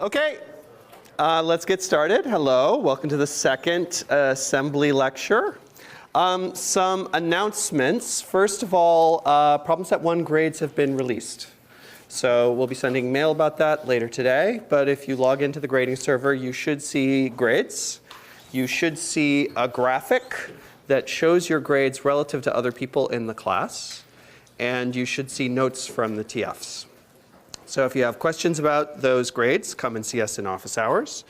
Okay, let's get started. Hello, welcome to the second assembly lecture. Some announcements. First of all, Problem Set 1 grades have been released. So we'll be sending mail about that later today. But if you log into the grading server, you should see grades. You should see a graphic that shows your grades relative to other people in the class. And you should see notes from the TFs. So if you have questions about those grades, come and see us in office hours.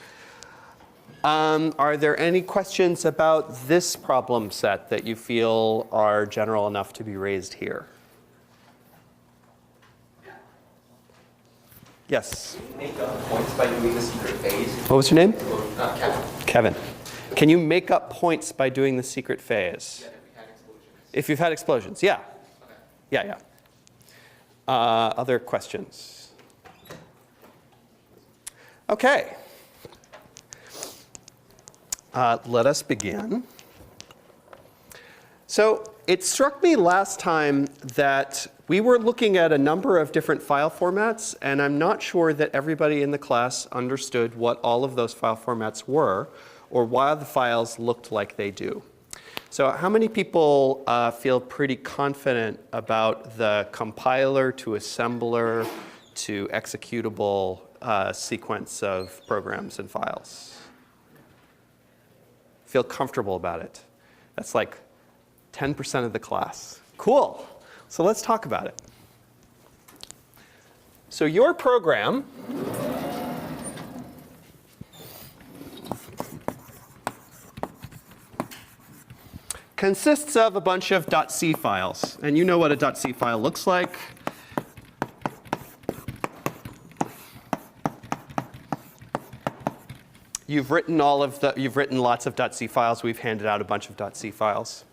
Are there any questions about this problem set that you feel are general enough to be raised here? Yes? Can you make up points by doing the secret phase? What was your name? Kevin. Kevin. Can you make up points by doing the secret phase? Yeah, if we had explosions. If you've had explosions, yeah. Okay. Yeah. Other questions? Okay. Let us begin. So it struck me last time that we were looking at a number of different file formats, and I'm not sure that everybody in the class understood what all of those file formats were or why the files looked like they do. So how many people feel pretty confident about the compiler to assembler to executable sequence of programs and files? Feel comfortable about it? That's like 10% of the class. Cool. So let's talk about it. So your program consists of a bunch of .c files. And you know what a .c file looks like. You've written lots of .c files. We've handed out a bunch of .c files.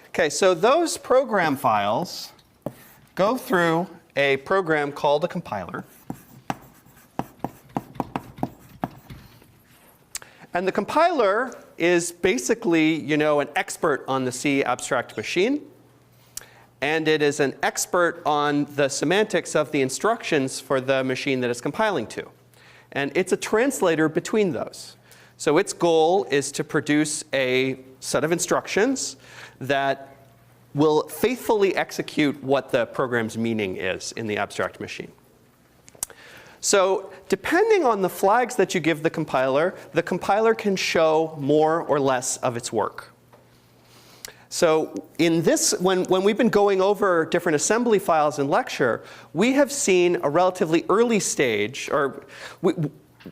Okay, so those program files go through a program called a compiler. And the compiler is basically, an expert on the C abstract machine. And it is an expert on the semantics of the instructions for the machine that it's compiling to. And it's a translator between those. So its goal is to produce a set of instructions that will faithfully execute what the program's meaning is in the abstract machine. So depending on the flags that you give the compiler can show more or less of its work. So in this, when we've been going over different assembly files in lecture, we have seen a relatively early stage, or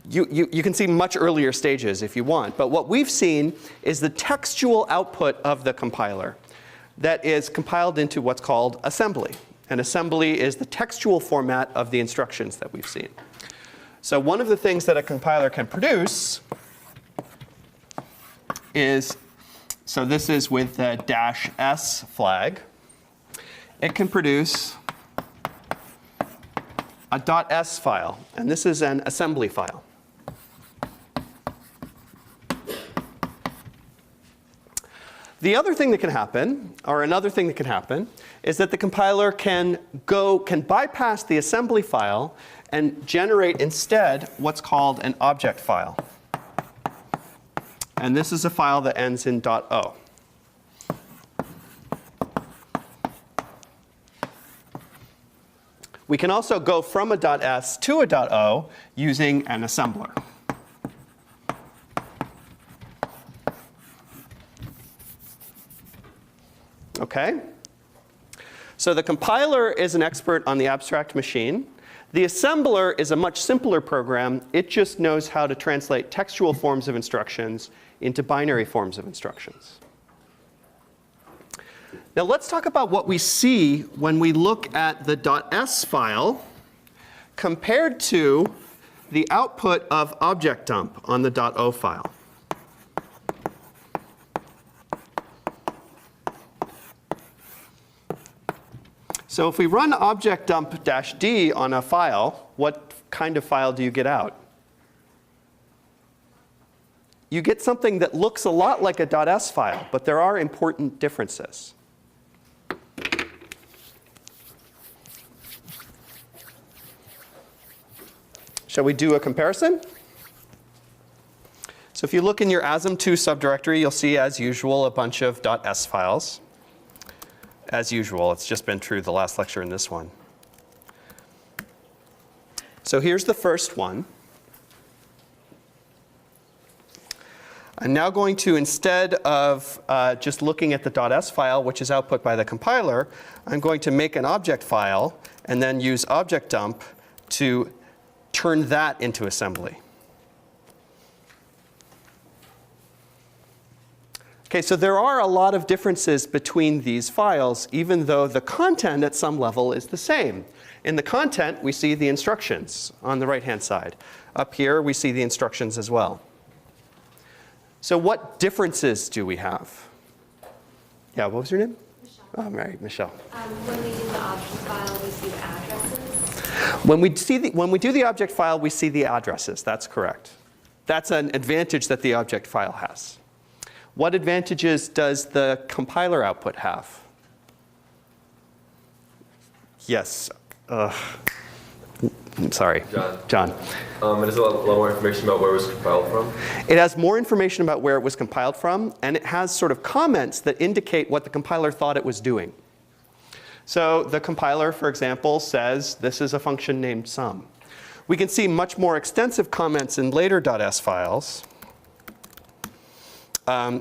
you can see much earlier stages if you want. But what we've seen is the textual output of the compiler that is compiled into what's called assembly. And assembly is the textual format of the instructions that we've seen. So one of the things that a compiler can produce is, so this is with the -s flag. It can produce a .s file. And this is an assembly file. The other thing that can happen, or another thing that can happen, is that the compiler can bypass the assembly file and generate instead what's called an object file. And this is a file that ends in .o. We can also go from a .s to a .o using an assembler. Okay? So the compiler is an expert on the abstract machine. The assembler is a much simpler program. It just knows how to translate textual forms of instructions into binary forms of instructions. Now let's talk about what we see when we look at the .s file compared to the output of object dump on the .o file. So if we run object dump -d on a file, what kind of file do you get out? You get something that looks a lot like a .s file, but there are important differences. Shall we do a comparison? So if you look in your ASM2 subdirectory, you'll see, as usual, a bunch of .s files. As usual, it's just been true the last lecture and this one. So here's the first one. I'm now going to, instead of just looking at the .s file, which is output by the compiler, I'm going to make an object file and then use object dump to turn that into assembly. Okay, so there are a lot of differences between these files, even though the content at some level is the same. In the content, we see the instructions on the right-hand side. Up here, we see the instructions as well. So what differences do we have? Yeah, what was your name? Michelle. Oh, right, Michelle. When we do the object file, we see the addresses. When we do the object file, we see the addresses. That's correct. That's an advantage that the object file has. What advantages does the compiler output have? Yes. I'm sorry. John. It has a lot more information about where it was compiled from. It has more information about where it was compiled from, and it has sort of comments that indicate what the compiler thought it was doing. So the compiler, for example, says this is a function named sum. We can see much more extensive comments in later .s files.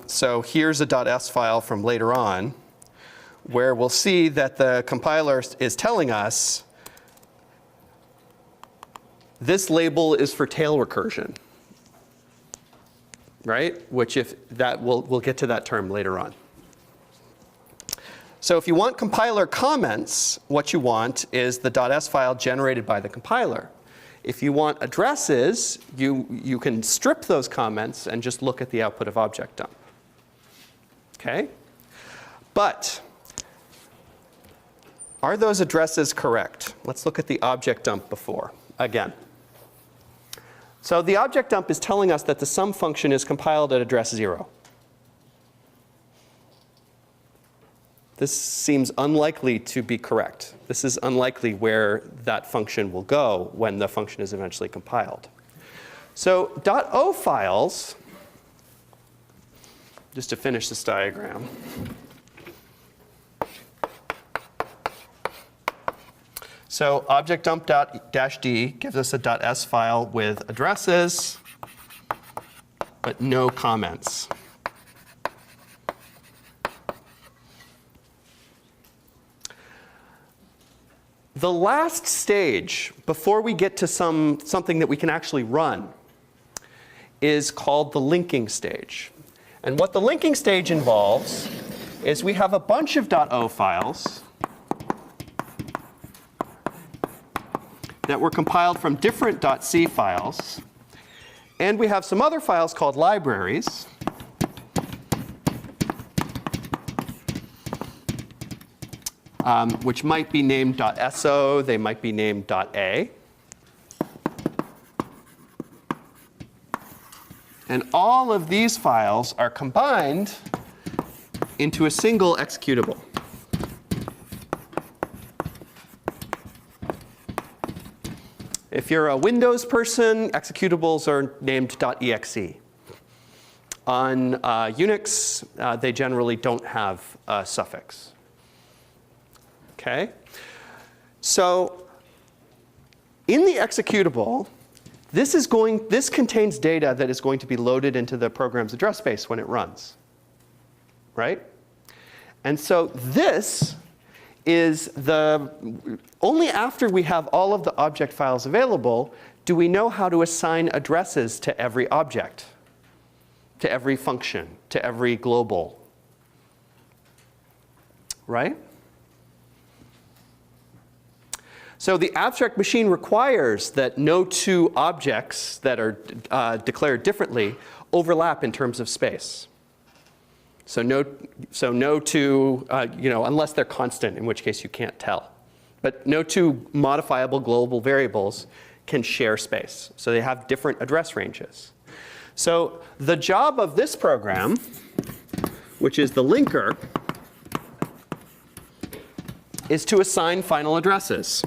So here's a .s file from later on, where we'll see that the compiler is telling us this label is for tail recursion, right? Which if that we'll get to that term later on. So if you want compiler comments, what you want is the .s file generated by the compiler. If you want addresses, you can strip those comments and just look at the output of object dump. Okay? But are those addresses correct? Let's look at the object dump before again. So the object dump is telling us that the sum function is compiled at address 0. This seems unlikely to be correct. This is unlikely where that function will go when the function is eventually compiled. So .o files, just to finish this diagram. So object dump -d gives us a .s file with addresses, but no comments. The last stage, before we get to something that we can actually run, is called the linking stage. And what the linking stage involves is we have a bunch of .o files that were compiled from different .c files. And we have some other files called libraries. Which might be named .so, they might be named .a. And all of these files are combined into a single executable. If you're a Windows person, executables are named .exe. On Unix, they generally don't have a suffix. Okay? So in the executable, this contains data that is going to be loaded into the program's address space when it runs. Right? And so this is only after we have all of the object files available do we know how to assign addresses to every object, to every function, to every global. Right? So the abstract machine requires that no two objects that are declared differently overlap in terms of space. So no two, unless they're constant, in which case you can't tell. But no two modifiable global variables can share space. So they have different address ranges. So the job of this program, which is the linker, is to assign final addresses.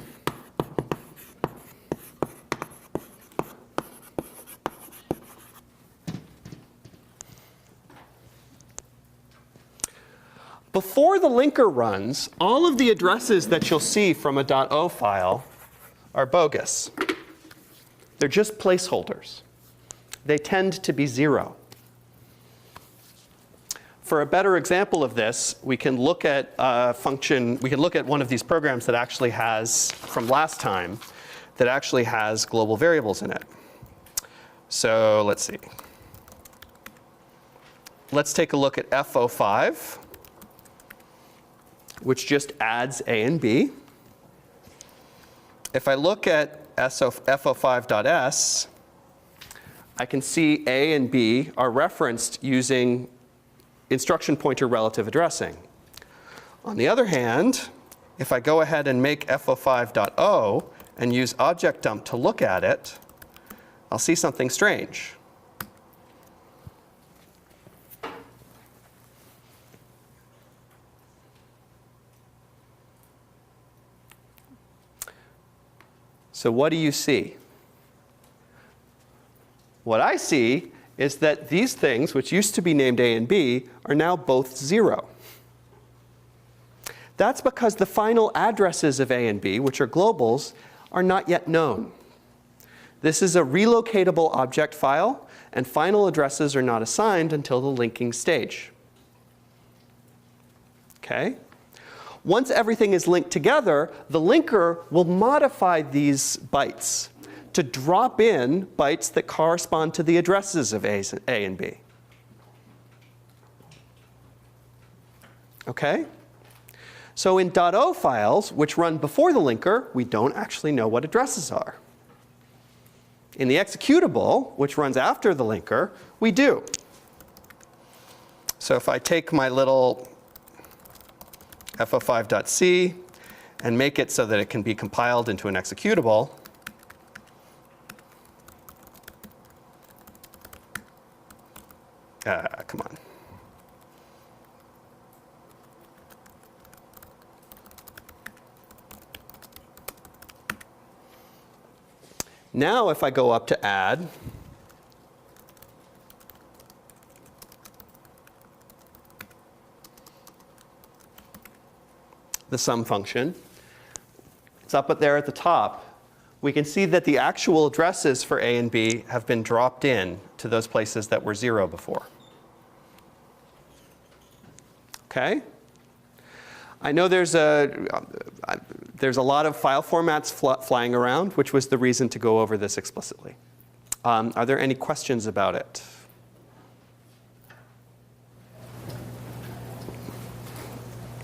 Before the linker runs, all of the addresses that you'll see from a .o file are bogus. They're just placeholders. They tend to be 0. For a better example of this, we can look at a function, we can look at one of these programs that actually has, from last time, that actually has global variables in it. So let's see. Let's take a look at FO5, which just adds A and B. If I look at FO5.s, I can see A and B are referenced using instruction pointer relative addressing. On the other hand, if I go ahead and make FO5.o and use object dump to look at it, I'll see something strange. So what do you see? What I see is that these things, which used to be named A and B, are now both 0. That's because the final addresses of A and B, which are globals, are not yet known. This is a relocatable object file, and final addresses are not assigned until the linking stage. Okay? Once everything is linked together, the linker will modify these bytes to drop in bytes that correspond to the addresses of A and B. Okay? So in .o files, which run before the linker, we don't actually know what addresses are. In the executable, which runs after the linker, we do. So if I take my little fo5.c and make it so that it can be compiled into an executable, come on. Now if I go up to add, the sum function, it's up there at the top. We can see that the actual addresses for A and B have been dropped in to those places that were 0 before. Okay? I know there's a lot of file formats flying around, which was the reason to go over this explicitly. Are there any questions about it?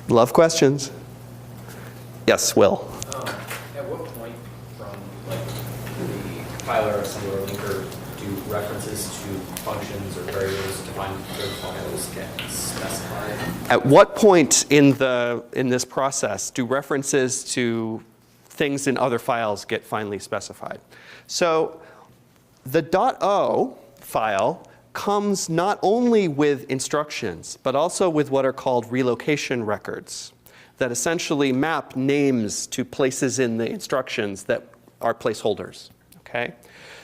Love questions. Yes, Will. At what point from the compiler or assembler linker do references to functions or variables defined for files get specified? At what point in this process do references to things in other files get finally specified? So the .o file comes not only with instructions, but also with what are called relocation records that essentially map names to places in the instructions that are placeholders. Okay?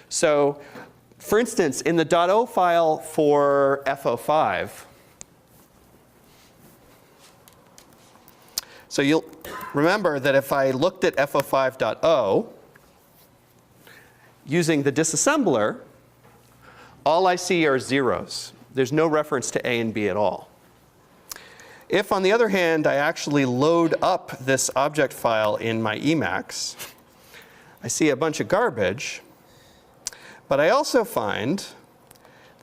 So for instance, in the .o file for FO5, so you'll remember that if I looked at FO5.o using the disassembler, all I see are zeros. There's no reference to A and B at all. If, on the other hand, I actually load up this object file in my Emacs, I see a bunch of garbage, but I also find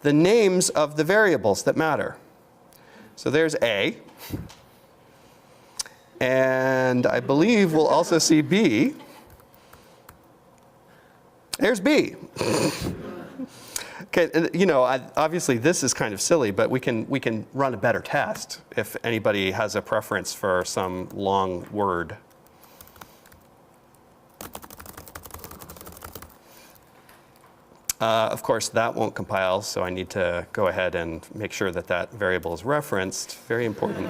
the names of the variables that matter. So there's A, and I believe we'll also see B. There's B. Okay, you know, obviously this is kind of silly, but we can run a better test if anybody has a preference for some long word. Of course, that won't compile, so I need to go ahead and make sure that that variable is referenced. Very important.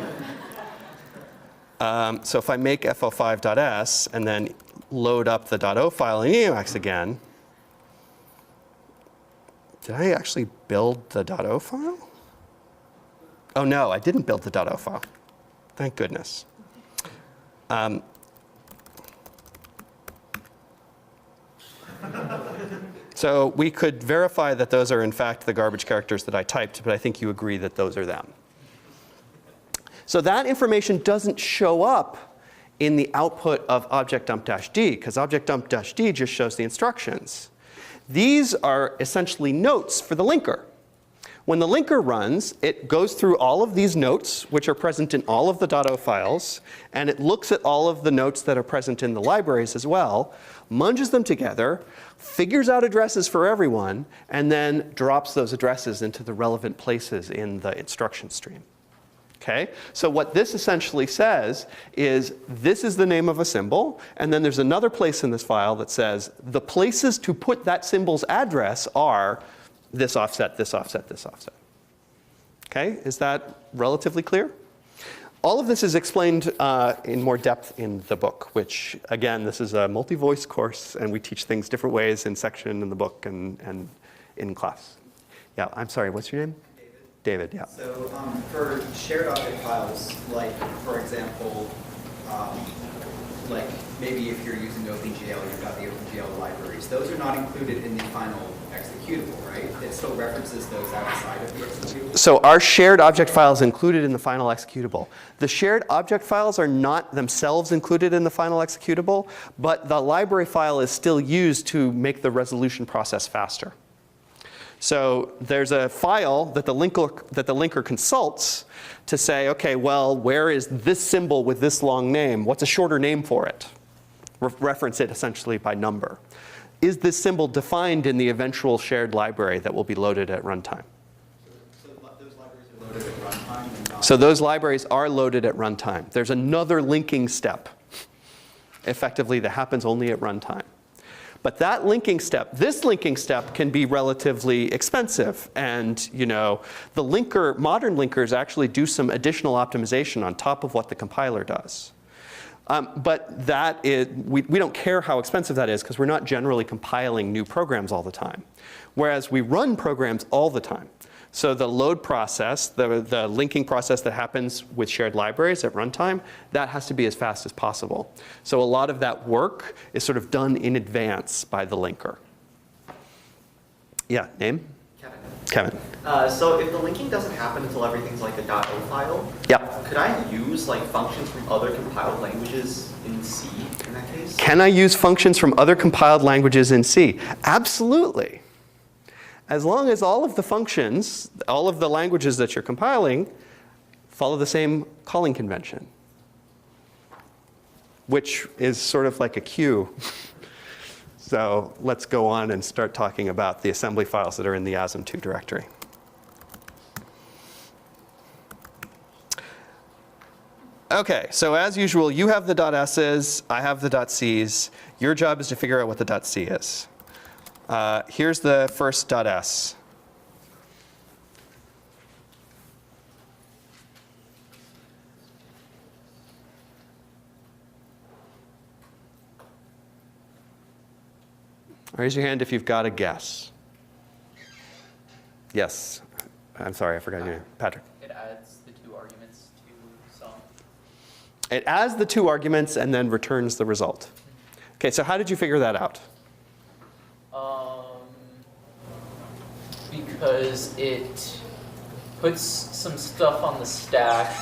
So if I make fo5.s and then load up the .o file in Emacs again, did I actually build the .o file? Oh no, I didn't build the .o file. Thank goodness. So we could verify that those are in fact the garbage characters that I typed, but I think you agree that those are them. So that information doesn't show up in the output of object-dump-d, because object-dump-d just shows the instructions. These are essentially notes for the linker. When the linker runs, it goes through all of these notes, which are present in all of the .o files, and it looks at all of the notes that are present in the libraries as well, munges them together, figures out addresses for everyone, and then drops those addresses into the relevant places in the instruction stream. Okay? So what this essentially says is this is the name of a symbol, and then there's another place in this file that says the places to put that symbol's address are this offset, this offset, this offset. Okay? Is that relatively clear? All of this is explained in more depth in the book, which, again, this is a multi-voice course, and we teach things different ways in section in the book and in class. Yeah, I'm sorry, what's your name? David, yeah. So for shared object files, like, for example, like maybe if you're using OpenGL, you've got the OpenGL libraries. Those are not included in the final executable, right? It still references those outside of the executable. So our shared object files included in the final executable. The shared object files are not themselves included in the final executable, but the library file is still used to make the resolution process faster. So there's a file that the linker consults to say, okay, well, where is this symbol with this long name? What's a shorter name for it? Reference it essentially by number. Is this symbol defined in the eventual shared library that will be loaded at runtime? So those libraries are loaded at runtime? And not So those libraries are loaded at runtime. There's another linking step, effectively, that happens only at runtime. But that linking step, this linking step can be relatively expensive. And the linker, modern linkers actually do some additional optimization on top of what the compiler does. But that is, we don't care how expensive that is because we're not generally compiling new programs all the time. Whereas we run programs all the time. So the load process, the linking process that happens with shared libraries at runtime, that has to be as fast as possible. So a lot of that work is sort of done in advance by the linker. Yeah, name? Kevin. Kevin. So if the linking doesn't happen until everything's like a .o file, Yep. could I use like functions from other compiled languages in C in that case? Can I use functions from other compiled languages in C? Absolutely. As long as all of the functions, all of the languages that you're compiling, follow the same calling convention, which is sort of like a queue. So let's go on and start talking about the assembly files that are in the ASM2 directory. Okay, so as usual, you have the .s's, I have the .c's. Your job is to figure out what the .c is. Here's the first .s. Raise your hand if you've got a guess. Yes. I'm sorry, I forgot your name. Patrick. It adds the two arguments to some. It adds the two arguments and then returns the result. Okay, so how did you figure that out? Because it puts some stuff on the stack,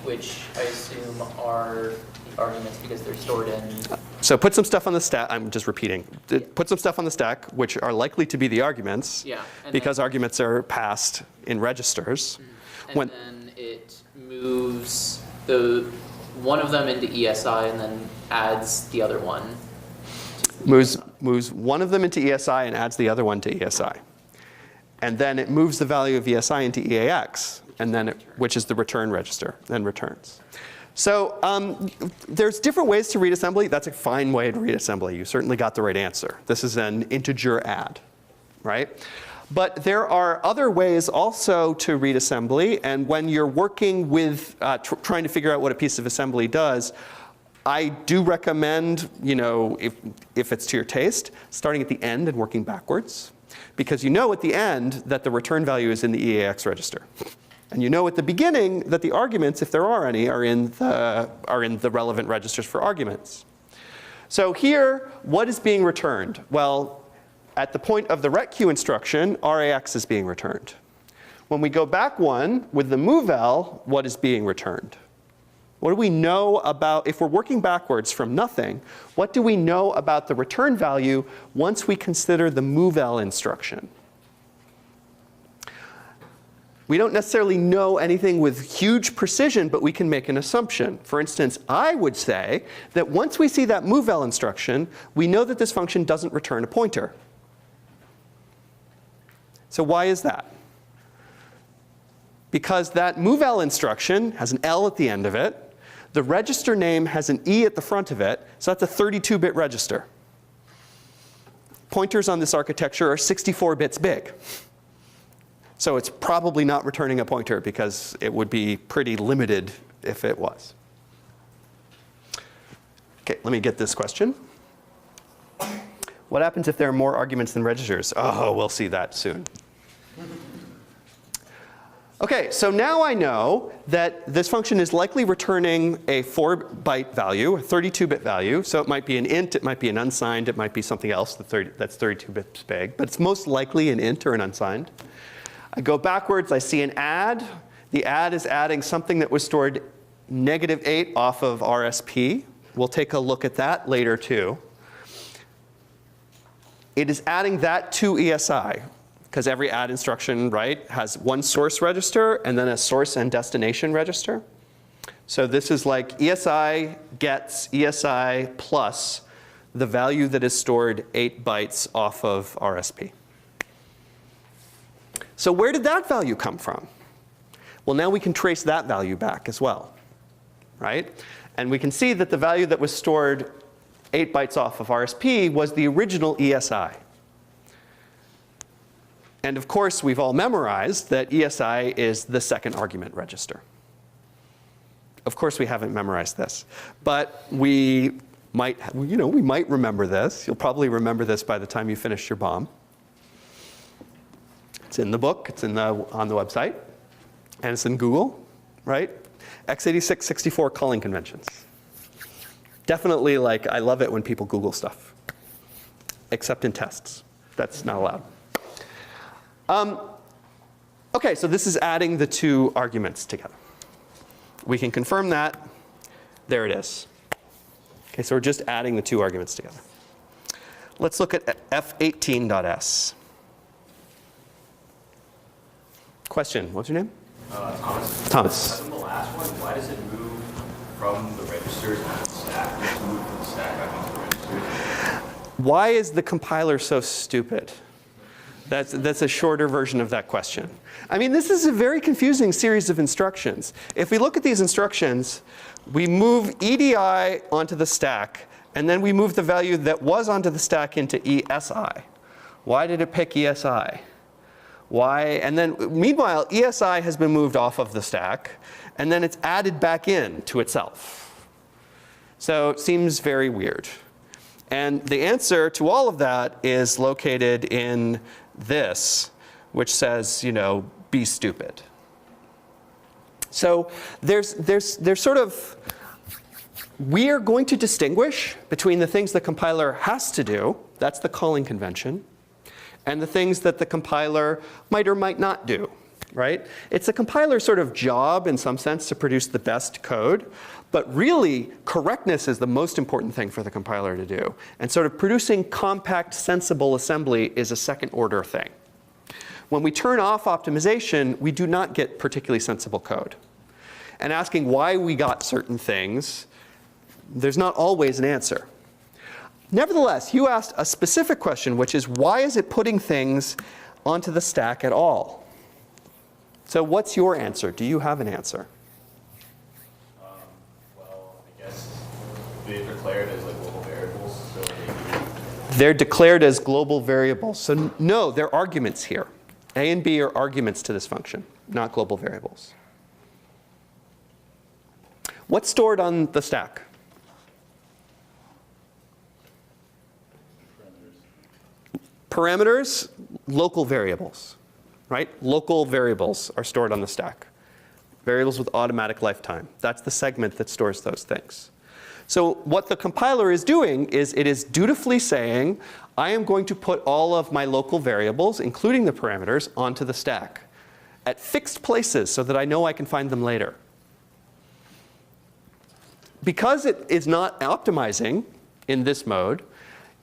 which I assume are the arguments because they're stored in. So put some stuff on the stack. I'm just repeating. Put some stuff on the stack, which are likely to be the arguments, Yeah. And because then, arguments are passed in registers. and then it moves one of them into ESI and then adds the other one. Moves one of them into ESI and adds the other one to ESI. And then it moves the value of ESI into EAX, and then which is the return register, then returns. So there's different ways to read assembly. That's a fine way to read assembly. You certainly got the right answer. This is an integer add, right? But there are other ways also to read assembly. And when you're working with trying to figure out what a piece of assembly does, I do recommend, if it's to your taste, starting at the end and working backwards. Because you know at the end that the return value is in the EAX register. And you know at the beginning that the arguments, if there are any, are in the relevant registers for arguments. So here, what is being returned? Well, at the point of the retq instruction, RAX is being returned. When we go back one with the movl, what is being returned? What do we know about, if we're working backwards from nothing, what do we know about the return value once we consider the movl instruction? We don't necessarily know anything with huge precision, but we can make an assumption. For instance, I would say that once we see that movl instruction, we know that this function doesn't return a pointer. So why is that? Because that movl instruction has an L at the end of it. The register name has an E at the front of it, so that's a 32-bit register. Pointers on this architecture are 64 bits big. So it's probably not returning a pointer because it would be pretty limited if it was. Okay, let me get this question. What happens if there are more arguments than registers? Oh, we'll see that soon. Okay, so now I know that this function is likely returning a 4-byte value, a 32-bit value. So it might be an int, it might be an unsigned, it might be something else that's 32 bits big. But it's most likely an int or an unsigned. I go backwards, I see an add. The add is adding something that was stored -8 off of RSP. We'll take a look at that later too. It is adding that to ESI, because every add instruction, right, has one source register and then a source and destination register. So this is like ESI gets ESI plus the value that is stored 8 bytes off of RSP. So where did that value come from? Well, now we can trace that value back as well, right? And we can see that the value that was stored 8 bytes off of RSP was the original ESI. And of course, we've all memorized that ESI is the second argument register. Of course, we haven't memorized this, but we might remember this. You'll probably remember this by the time you finish your BOM. It's in the book, it's on the website, and it's in Google, right? x86 64 calling conventions. Definitely, like, I love it when people Google stuff, except in tests. That's not allowed. Okay, so this is adding the two arguments together. We can confirm that. There it is. Okay, so we're just adding the two arguments together. Let's look at f18.s. Question, what's your name? Thomas. Thomas. On the last one, why does it move from the registers to the stack? Just move from the stack back into the registers? Why is the compiler so stupid? That's a shorter version of that question. I mean, this is a very confusing series of instructions. If we look at these instructions, we move EDI onto the stack, and then we move the value that was onto the stack into ESI. Why did it pick ESI? Why? And then, meanwhile, ESI has been moved off of the stack, and then it's added back in to itself. So it seems very weird. And the answer to all of that is located in this, which says, be stupid. So there's sort of, we are going to distinguish between the things the compiler has to do, that's the calling convention, and the things that the compiler might or might not do, right? It's the compiler's sort of job, in some sense, to produce the best code. But really, correctness is the most important thing for the compiler to do. And sort of producing compact, sensible assembly is a second-order thing. When we turn off optimization, we do not get particularly sensible code. And asking why we got certain things, there's not always an answer. Nevertheless, you asked a specific question, which is, why is it putting things onto the stack at all? So what's your answer? Do you have an answer? Well, I guess they're declared as like global variables, so maybe. They're declared as global variables. So no, they're arguments here. A and B are arguments to this function, not global variables. What's stored on the stack? Parameters, local variables, right? Local variables are stored on the stack. variables with automatic lifetime. That's the segment that stores those things. So what the compiler is doing is it is dutifully saying, I am going to put all of my local variables, including the parameters, onto the stack at fixed places so that I know I can find them later. Because it is not optimizing in this mode,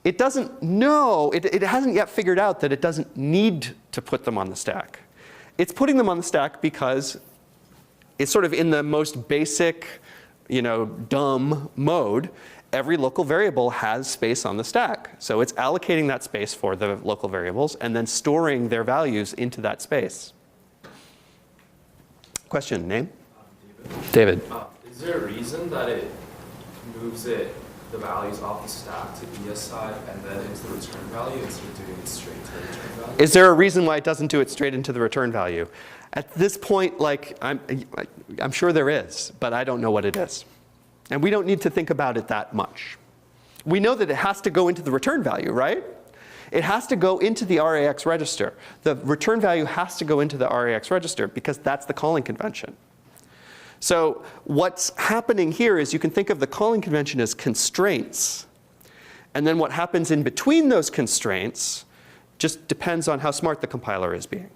it doesn't know, it hasn't yet figured out that it doesn't need to put them on the stack. It's putting them on the stack because it's sort of in the most basic, dumb mode. Every local variable has space on the stack. So it's allocating that space for the local variables and then storing their values into that space. Question, name? David. Is there a reason that it moves the values off the stack to the ES side and then into the return value instead of doing it straight to the return value? Is there a reason why it doesn't do it straight into the return value? At this point, I'm sure there is, but I don't know what it is. And we don't need to think about it that much. We know that it has to go into the return value, right? It has to go into the RAX register. The return value has to go into the RAX register because that's the calling convention. So what's happening here is you can think of the calling convention as constraints. And then what happens in between those constraints just depends on how smart the compiler is being.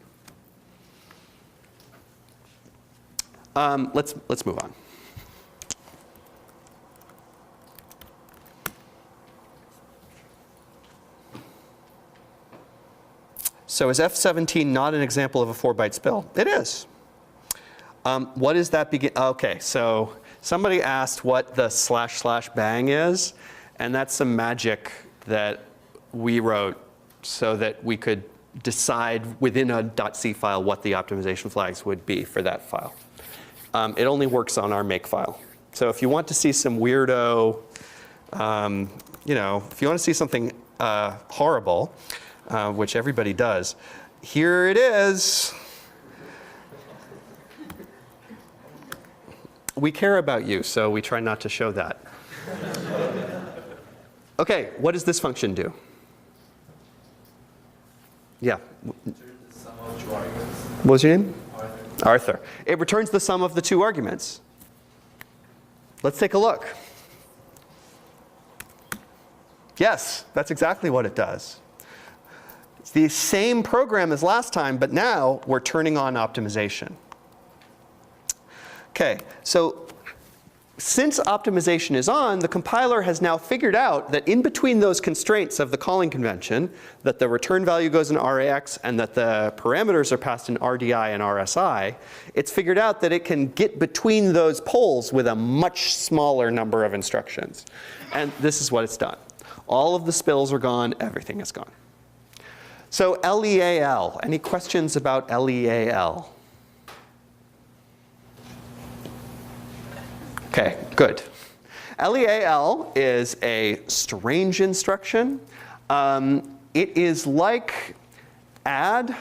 Let's move on. So is F17 not an example of a 4-byte spill? It is. What is that begin? Okay, so somebody asked what the // bang is, and that's some magic that we wrote so that we could decide within a .c file what the optimization flags would be for that file. It only works on our make file. So if you want to see some weirdo, if you want to see something horrible, which everybody does, here it is. We care about you, so we try not to show that. Okay, what does this function do? Yeah. What was your name? Arthur. It returns the sum of the two arguments. Let's take a look. Yes, that's exactly what it does. It's the same program as last time, but now we're turning on optimization. Okay, so since optimization is on, the compiler has now figured out that in between those constraints of the calling convention, that the return value goes in RAX and that the parameters are passed in RDI and RSI, it's figured out that it can get between those poles with a much smaller number of instructions. And this is what it's done. All of the spills are gone, everything is gone. So LEAL, any questions about LEAL? Okay, good. LEAL is a strange instruction. It is like add,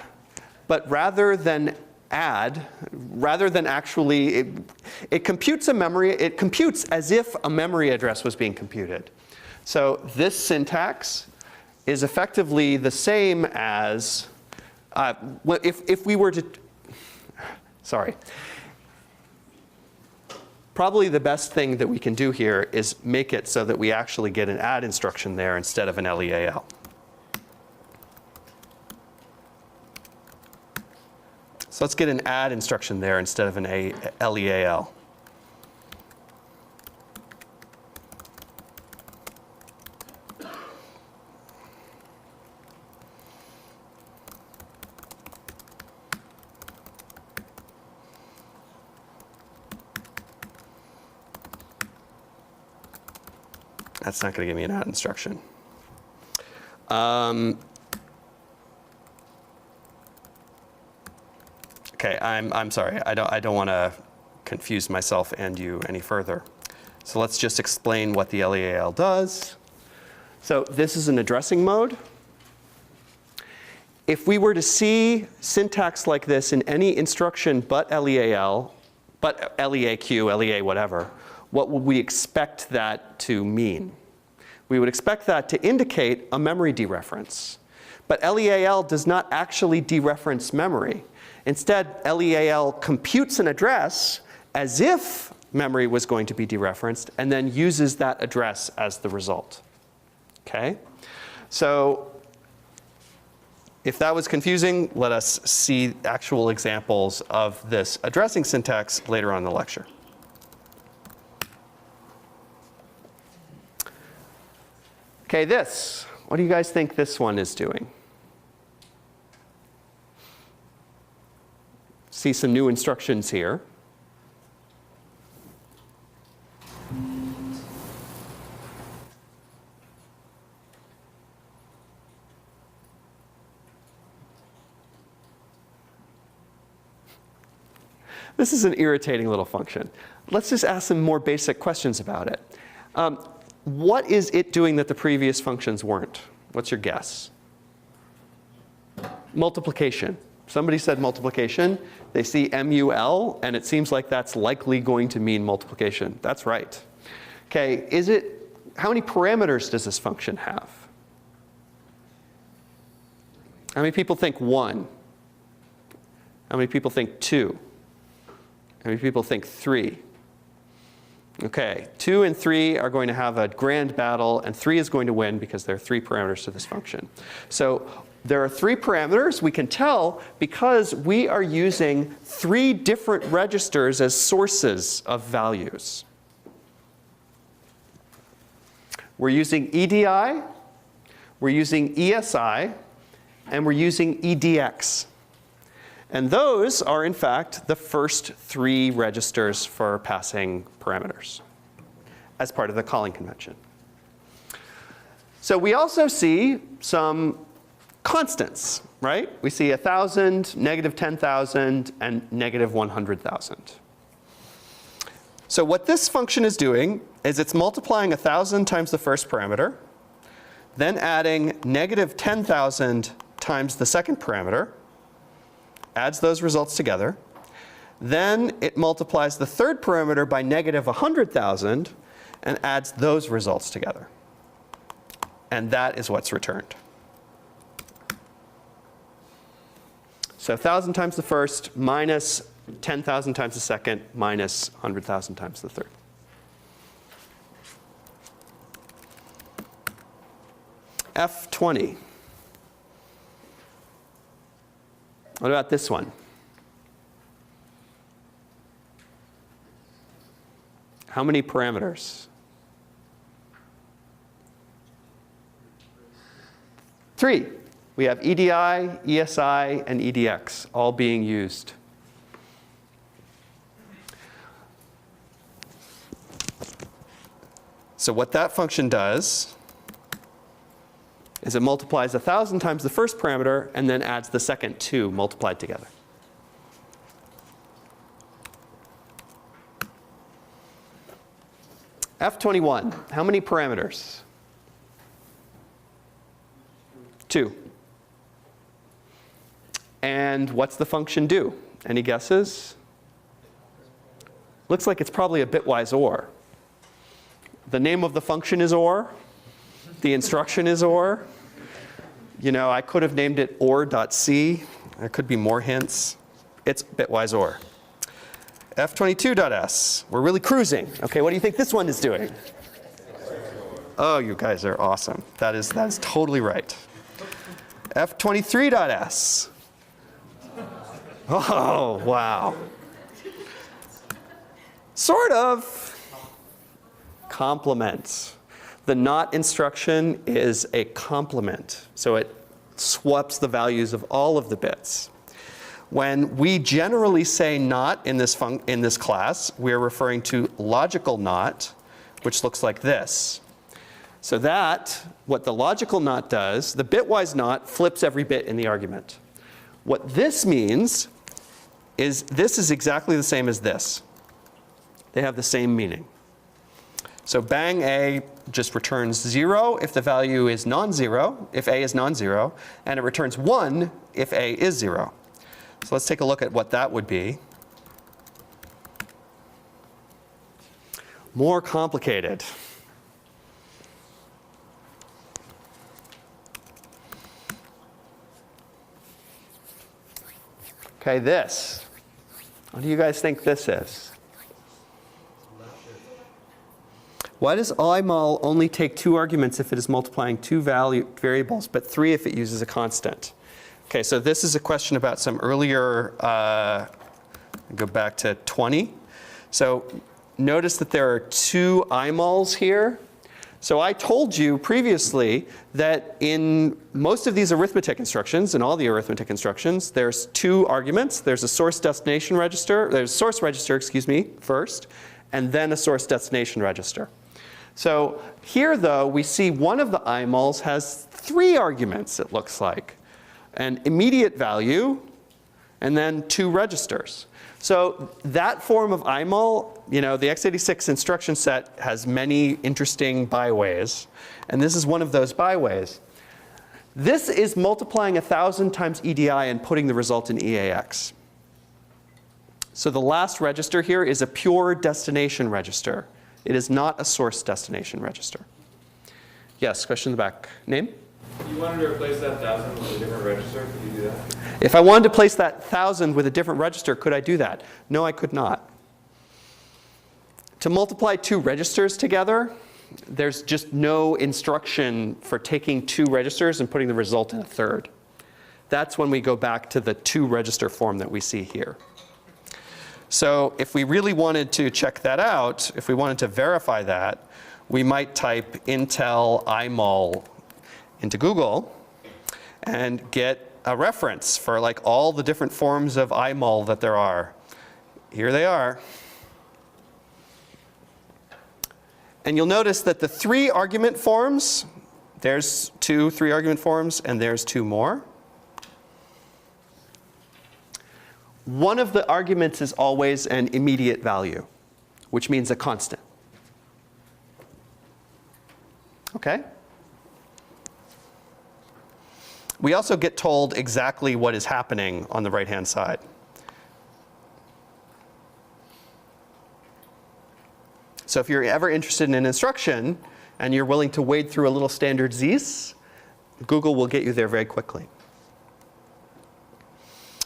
but rather than actually, it computes a memory, it computes as if a memory address was being computed. So this syntax is effectively the same as, if we were to, sorry. Probably the best thing that we can do here is make it so that we actually get an add instruction there instead of an LEAL. So let's get an add instruction there instead of an LEAL. That's not going to give me an add instruction. Okay, I'm sorry. I don't want to confuse myself and you any further. So let's just explain what the LEAL does. So this is an addressing mode. If we were to see syntax like this in any instruction but LEAL, but LEAQ, LEA whatever, what would we expect that to mean? We would expect that to indicate a memory dereference. But LEAL does not actually dereference memory. Instead, LEAL computes an address as if memory was going to be dereferenced and then uses that address as the result. Okay? So if that was confusing, let us see actual examples of this addressing syntax later on in the lecture. Okay, this. What do you guys think this one is doing? See some new instructions here. This is an irritating little function. Let's just ask some more basic questions about it. What is it doing that the previous functions weren't? What's your guess? Multiplication. Somebody said multiplication. They see MUL, and it seems like that's likely going to mean multiplication. That's right. Okay, how many parameters does this function have? How many people think 1? How many people think 2? How many people think 3? Okay, 2 and 3 are going to have a grand battle, and 3 is going to win because there are 3 parameters to this function. So there are 3 parameters. We can tell because we are using 3 different registers as sources of values. We're using EDI, we're using ESI, and we're using EDX. And those are, in fact, the first 3 registers for passing parameters as part of the calling convention. So we also see some constants, right? We see 1,000, negative 10,000, and negative 100,000. So what this function is doing is it's multiplying 1,000 times the first parameter, then adding negative 10,000 times the second parameter, adds those results together. Then it multiplies the third parameter by negative 100,000 and adds those results together. And that is what's returned. So 1,000 times the first minus 10,000 times the second minus 100,000 times the third. F20. What about this one? How many parameters? 3. We have EDI, ESI, and EDX all being used. So what that function does is it multiplies 1,000 times the first parameter and then adds the second 2 multiplied together. F21, how many parameters? 2. And what's the function do? Any guesses? Looks like it's probably a bitwise OR. The name of the function is OR. The instruction is OR. You know, I could have named it OR.C. There could be more hints. It's bitwise OR. F22.S. We're really cruising. Okay, what do you think this one is doing? Oh, you guys are awesome. That is totally right. F23.S. Oh, wow. Sort of. Complement. The not instruction is a complement, so it swaps the values of all of the bits. When we generally say not in this class, we're referring to logical not, which looks like this. So what the logical not does, the bitwise not flips every bit in the argument. What this means is this is exactly the same as this. They have the same meaning. So bang A just returns 0 if the value is non-zero, if A is non-zero, and it returns 1 if A is 0. So let's take a look at what that would be. More complicated. Okay, this. What do you guys think this is? Why does imul only take 2 arguments if it is multiplying 2 variables, but 3 if it uses a constant? Okay, so this is a question about some earlier, go back to 20. So notice that there are 2 imuls here. So I told you previously that in most of these arithmetic instructions, in all the arithmetic instructions, there's 2 arguments. There's a source destination register, there's a source register, excuse me, first, and then a source destination register. So here though, we see one of the imuls has 3 arguments, it looks like. An immediate value, and then 2 registers. So that form of imul, the x86 instruction set has many interesting byways, and this is one of those byways. This is multiplying 1,000 times EDI and putting the result in EAX. So the last register here is a pure destination register. It is not a source destination register. Yes, question in the back. Name? If you wanted to replace that 1,000 with a different register, could you do that? If I wanted to place that 1,000 with a different register, could I do that? No, I could not. To multiply 2 registers together, there's just no instruction for taking 2 registers and putting the result in a third. That's when we go back to the 2 register form that we see here. So if we really wanted to check that out, if we wanted to verify that, we might type Intel imul into Google and get a reference for like all the different forms of imul that there are. Here they are. And you'll notice that the 3 argument forms, there's 2 3-argument forms, and there's 2 more. One of the arguments is always an immediate value, which means a constant. Okay? We also get told exactly what is happening on the right-hand side. So if you're ever interested in an instruction and you're willing to wade through a little standard Z's, Google will get you there very quickly.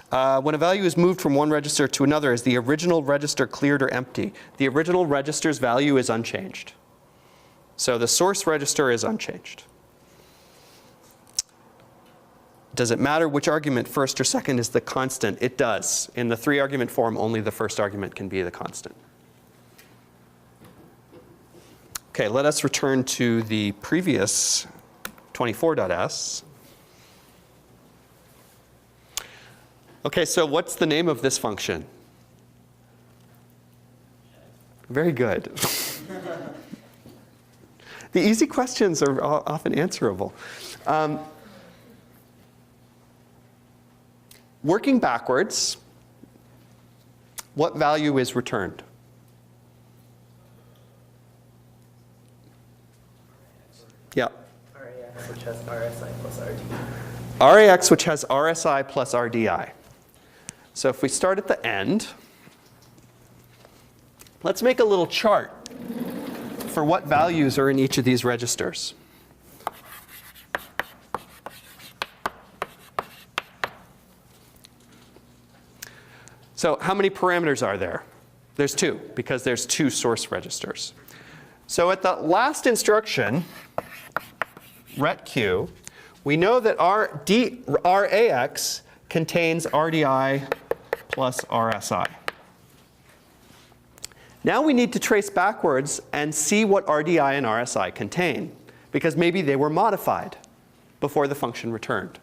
When a value is moved from one register to another, is the original register cleared or empty? The original register's value is unchanged. So the source register is unchanged. Does it matter which argument, first or second, is the constant? It does. In the 3-argument form, only the first argument can be the constant. Okay, let us return to the previous 24.s. Okay, so what's the name of this function? Very good. The easy questions are often answerable. Working backwards, what value is returned? Yeah. RAX, which has RSI plus RDI. RAX, which has RSI plus RDI. So if we start at the end, let's make a little chart for what values are in each of these registers. So how many parameters are there? There's 2, because there's 2 source registers. So at the last instruction, retq, we know that RAX contains RDI plus RSI. Now we need to trace backwards and see what RDI and RSI contain, because maybe they were modified before the function returned.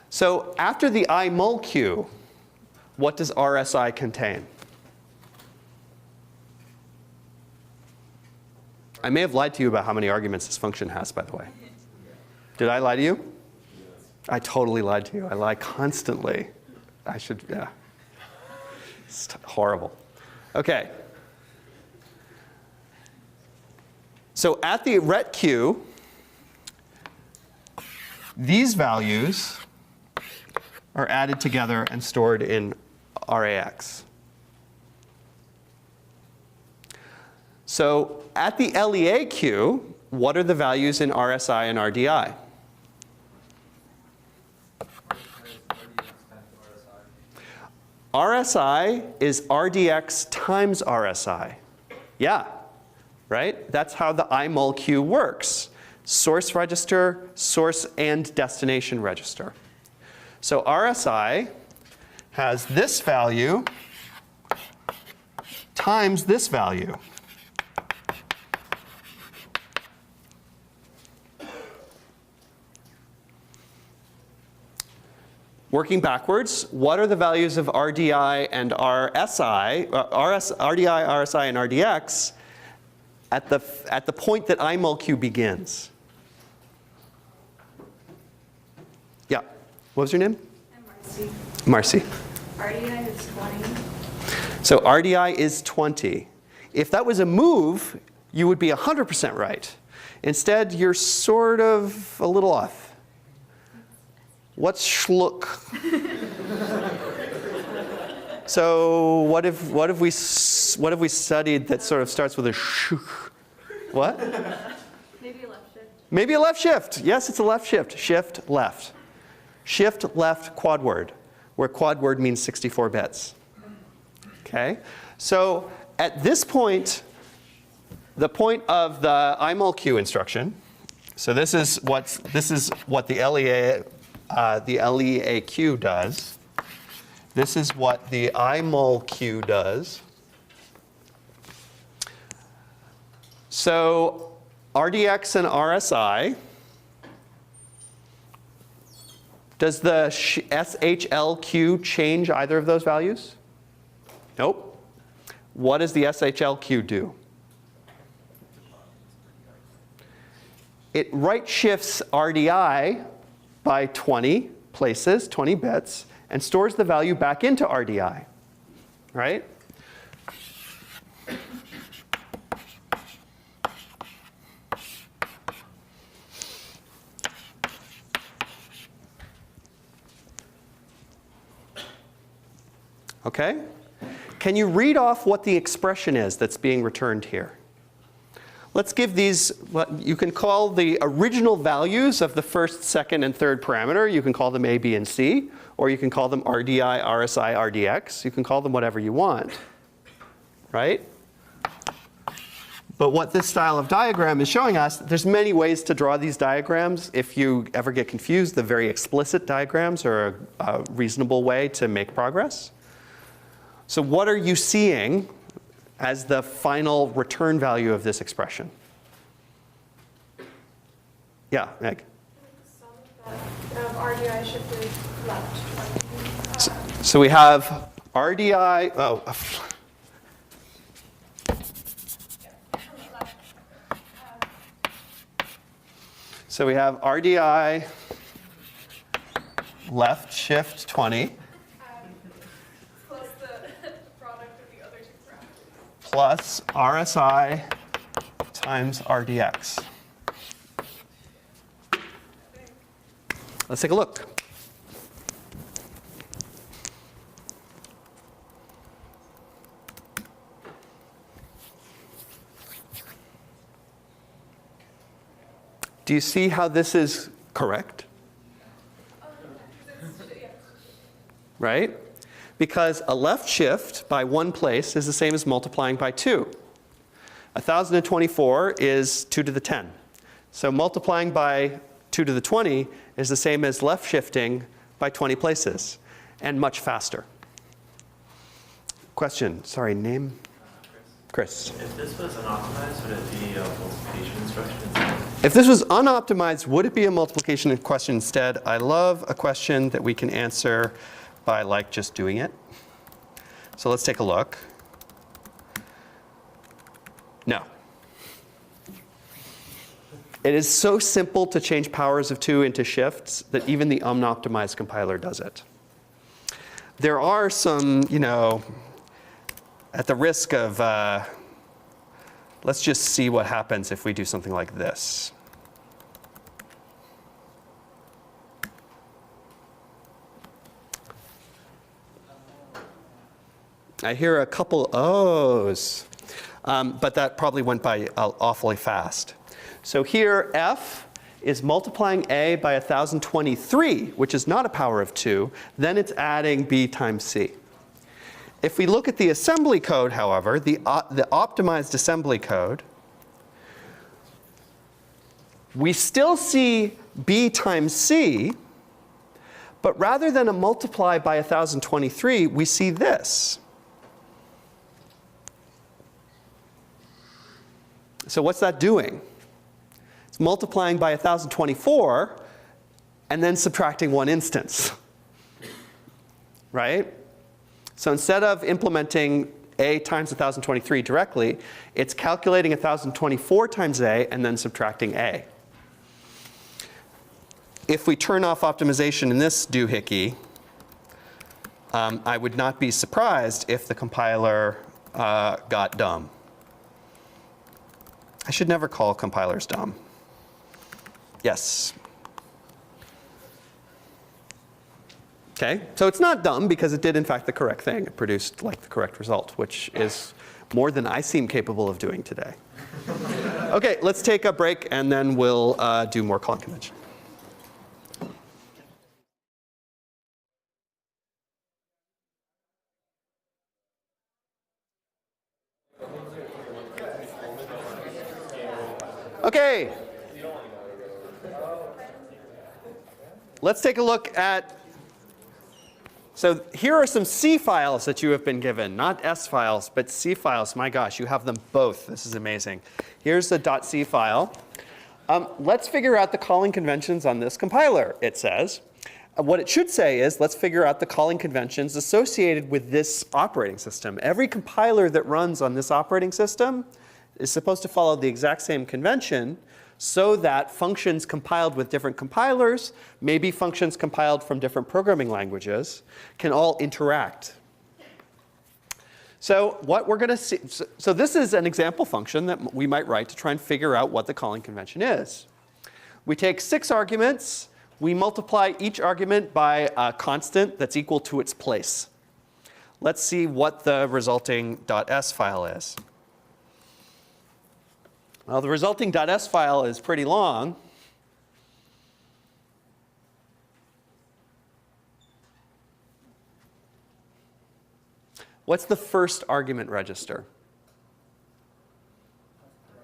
So after the imul, what does RSI contain? I may have lied to you about how many arguments this function has, by the way. Did I lie to you? I totally lied to you. I lie constantly. I should, yeah. It's horrible. Okay. So at the retq, these values are added together and stored in RAX. So at the LEAQ, what are the values in RSI and RDI? RSI is RDX times RSI. Yeah, right? That's how the IMULQ works. Source register, source and destination register. So RSI has this value times this value. Working backwards, what are the values of RDI and RSI, RDI, RSI, and RDX at the point that IMULQ begins? Yeah. What was your name? I'm Marcy. Marcy. RDI is 20. So RDI is 20. If that was a move, you would be 100% right. Instead, you're sort of a little off. What's schluck? So what have we studied that sort of starts with a sh? What? Maybe a left shift. Maybe a left shift. Yes, it's a left shift. Shift left. Shift left quad word, where quad word means 64 bits. Okay? So at this point, the point of the IMULQ instruction, so this is what the LEAQ does. This is what the IMULQ does. So RDX and RSI, does the SHLQ change either of those values? Nope. What does the SHLQ do? It right shifts RDI by 20 places, 20 bits, and stores the value back into RDI, right? Okay? Can you read off what the expression is that's being returned here? Let's give these what you can call the original values of the first, second, and third parameter. You can call them A, B, and C, or you can call them RDI, RSI, RDX. You can call them whatever you want, right? But what this style of diagram is showing us, there's many ways to draw these diagrams. If you ever get confused, the very explicit diagrams are a reasonable way to make progress. So what are you seeing as the final return value of this expression? Yeah, Meg. RDI shifted left 20. So we have RDI, so we have RDI left shift 20 Plus the product of the other two parameters. plus RSI times RDX. Let's take a look. Do you see how this is correct? Right? Because a left shift by one place is the same as multiplying by 2. 1,024 is 2 to the 10. So multiplying by 2 to the 20 is the same as left shifting by 20 places, and much faster. Question, sorry, name? Chris. If this was unoptimized, would it be a multiplication instruction instead? If this was unoptimized, would it be a multiplication question instead? I love a question that we can answer by just doing it. So let's take a look. No. It is so simple to change powers of 2 into shifts that even the unoptimized compiler does it. There are some, at the risk of, let's just see what happens if we do something like this. I hear a couple O's, but that probably went by awfully fast. So here, F is multiplying A by 1,023, which is not a power of 2. Then it's adding B times C. If we look at the assembly code, however, the optimized assembly code, we still see B times C, but rather than a multiply by 1023, we see this. So what's that doing? It's multiplying by 1024 and then subtracting one instance, right? So instead of implementing A times 1023 directly, it's calculating 1024 times A and then subtracting A. If we turn off optimization in this doohickey, I would not be surprised if the compiler got dumb. I should never call compilers dumb. Yes. Okay, so it's not dumb because it did in fact the correct thing. It produced like the correct result, which is more than I seem capable of doing today. Okay, let's take a break and then we'll do more calling convention. Okay. Let's take a look at, so here are some C files that you have been given, not S files, but C files. My gosh, you have them both. This is amazing. Here's the .c file. Let's figure out the calling conventions on this compiler, it says. What it should say is, let's figure out the calling conventions associated with this operating system. Every compiler that runs on this operating system is supposed to follow the exact same convention so that functions compiled with different compilers, maybe functions compiled from different programming languages, can all interact. So what we're going to see, so this is an example function that we might write to try and figure out what the calling convention is. We take 6 arguments. We multiply each argument by a constant that's equal to its place. Let's see what the resulting .s file is. Well, the resulting .s file is pretty long. What's the first argument register?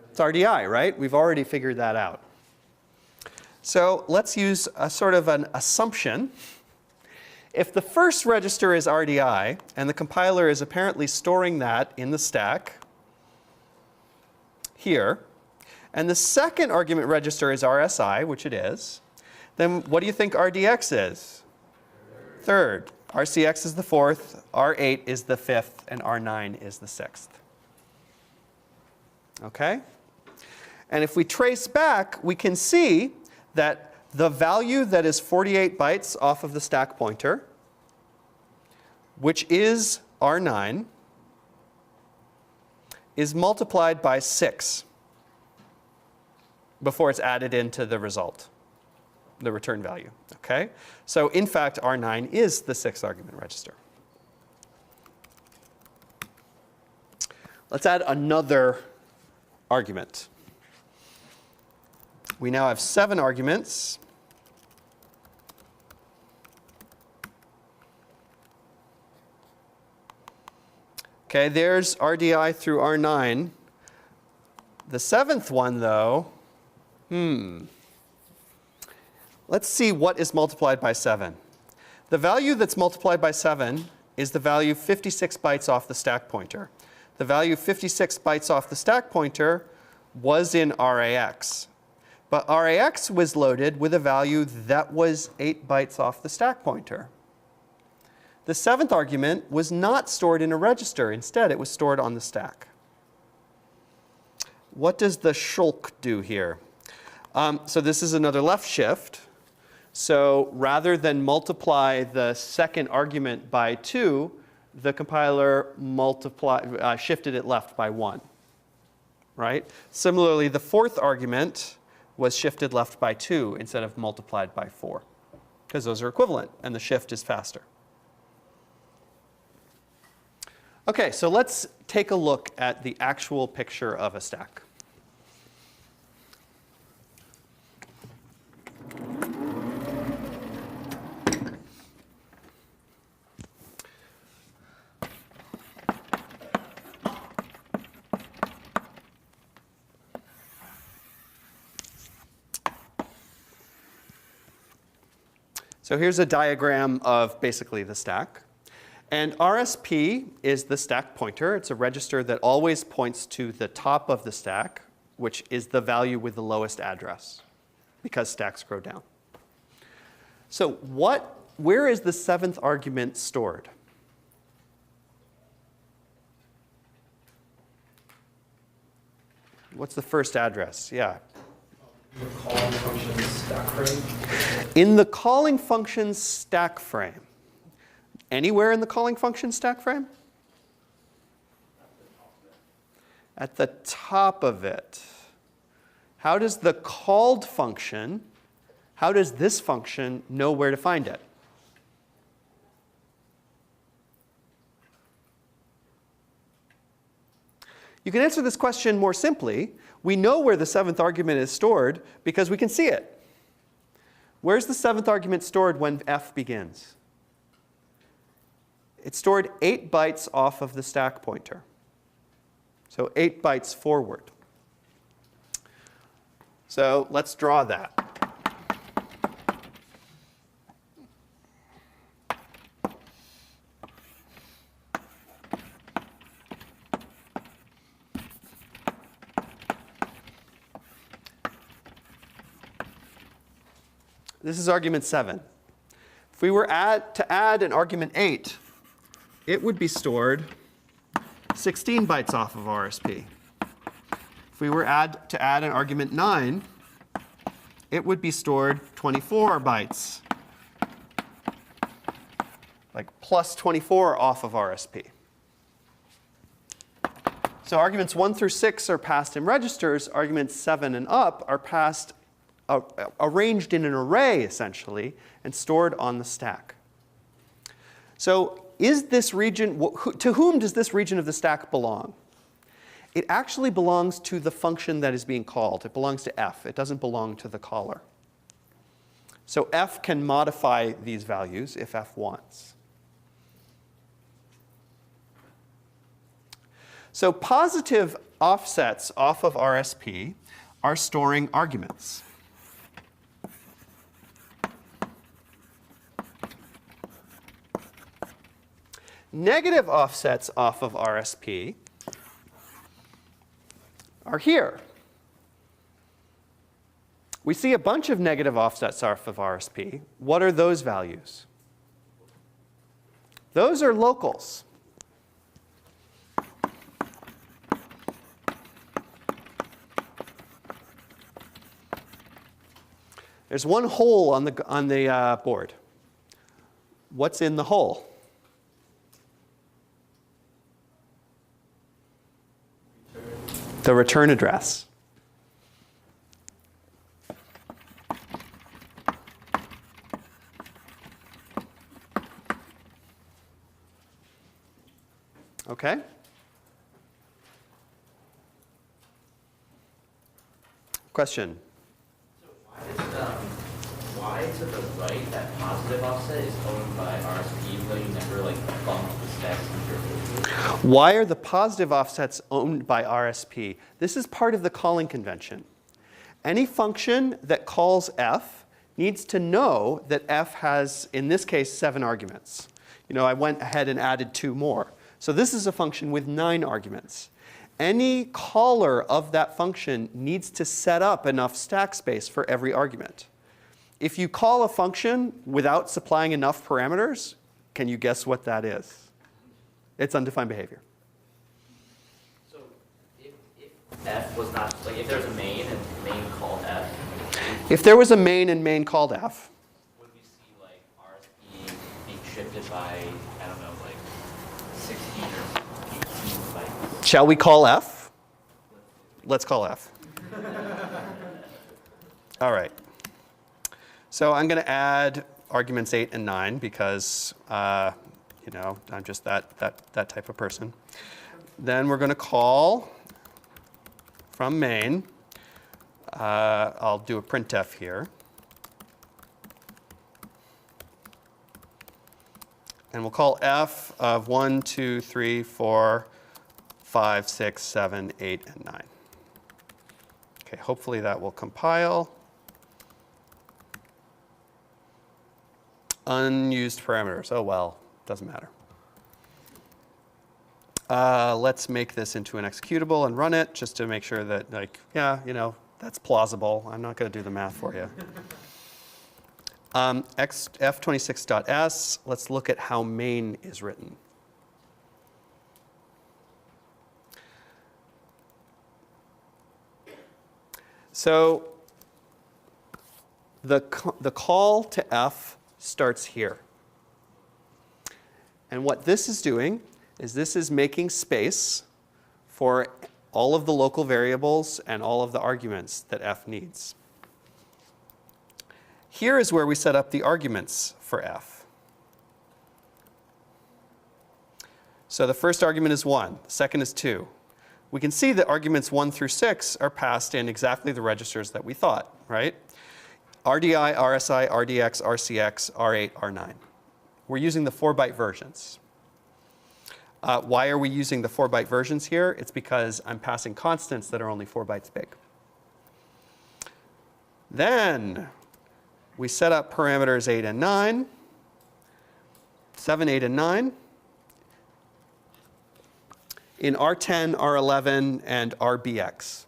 It's RDI, right? We've already figured that out. So let's use a sort of an assumption. If the first register is RDI, and the compiler is apparently storing that in the stack here, and the second argument register is RSI, which it is, then what do you think RDX is? Third. RCX is the fourth, R8 is the fifth, and R9 is the sixth. Okay? And if we trace back, we can see that the value that is 48 bytes off of the stack pointer, which is R9, is multiplied by 6 before it's added into the result, the return value. Okay? So in fact, R9 is the 6th argument register. Let's add another argument. We now have 7 arguments. Okay, there's RDI through R9. The 7th one, though, let's see what is multiplied by 7. The value that's multiplied by 7 is the value 56 bytes off the stack pointer. The value 56 bytes off the stack pointer was in RAX. But RAX was loaded with a value that was 8 bytes off the stack pointer. The 7th argument was not stored in a register. Instead, it was stored on the stack. What does the shulk do here? So this is another left shift. So rather than multiply the second argument by 2, the compiler shifted it left by 1. Right? Similarly, the 4th argument was shifted left by 2 instead of multiplied by 4, because those are equivalent and the shift is faster. Okay, so let's take a look at the actual picture of a stack. So here's a diagram of basically the stack. And RSP is the stack pointer. It's a register that always points to the top of the stack, which is the value with the lowest address, because stacks grow down. So where is the 7th argument stored? What's the first address? Yeah. The calling function stack frame. In the calling function's stack frame. Anywhere in the calling function stack frame? At the top of it. How does the called function, how does this function know where to find it? You can answer this question more simply. We know where the 7th argument is stored because we can see it. Where's the 7th argument stored when f begins? It's stored 8 bytes off of the stack pointer. So 8 bytes forward. So let's draw that. This is argument 7. If we were to add an argument 8, it would be stored 16 bytes off of RSP. If we were to add an argument 9, it would be stored 24 bytes, like plus 24 off of RSP. So arguments 1 through 6 are passed in registers. Arguments 7 and up are passed arranged in an array, essentially, and stored on the stack. So is this region, to whom does this region of the stack belong? It actually belongs to the function that is being called. It belongs to f. It doesn't belong to the caller. So f can modify these values if f wants. So positive offsets off of RSP are storing arguments. Negative offsets off of RSP are here. We see a bunch of negative offsets off of RSP. What are those values? Those are locals. There's one hole on the board. What's in the hole? The return address. Okay? Question? So why to the right, that positive offset is owned by RSP, even though you never bumped the stacks into your. Why are the positive offsets owned by RSP? This is part of the calling convention. Any function that calls f needs to know that f has, in this case, 7 arguments. I went ahead and added 2 more. So this is a function with 9 arguments. Any caller of that function needs to set up enough stack space for every argument. If you call a function without supplying enough parameters, can you guess what that is? It's undefined behavior. So if f was not, if there's a main and main called f. If there was a main and main called f. Would we see RSP being shifted by, I don't know, 16 or 18 bytes? Shall we call f? Let's call f. All right. So I'm going to add arguments 8 and 9 because, I'm just that type of person. Then we're going to call from main. I'll do a printf here. And we'll call f of 1, 2, 3, 4, 5, 6, 7, 8, and 9. Okay, hopefully that will compile. unused parameters. Oh well, doesn't matter. Let's make this into an executable and run it just to make sure that, like, yeah, you know, that's plausible. I'm not going to do the math for you. F26.s, let's look at how main is written. So the call to F starts here. And what this is doing is this is making space for all of the local variables and all of the arguments that F needs. Here is where we set up the arguments for F. So the first argument is 1, the second is 2. We can see that arguments 1 through 6 are passed in exactly the registers that we thought, right? RDI, RSI, RDX, RCX, R8, R9. We're using the 4-byte versions. Why are we using the 4-byte versions here? It's because I'm passing constants that are only 4 bytes big. Then we set up parameters 8 and 9, 7, 8, and 9 in R10, R11, and RBX.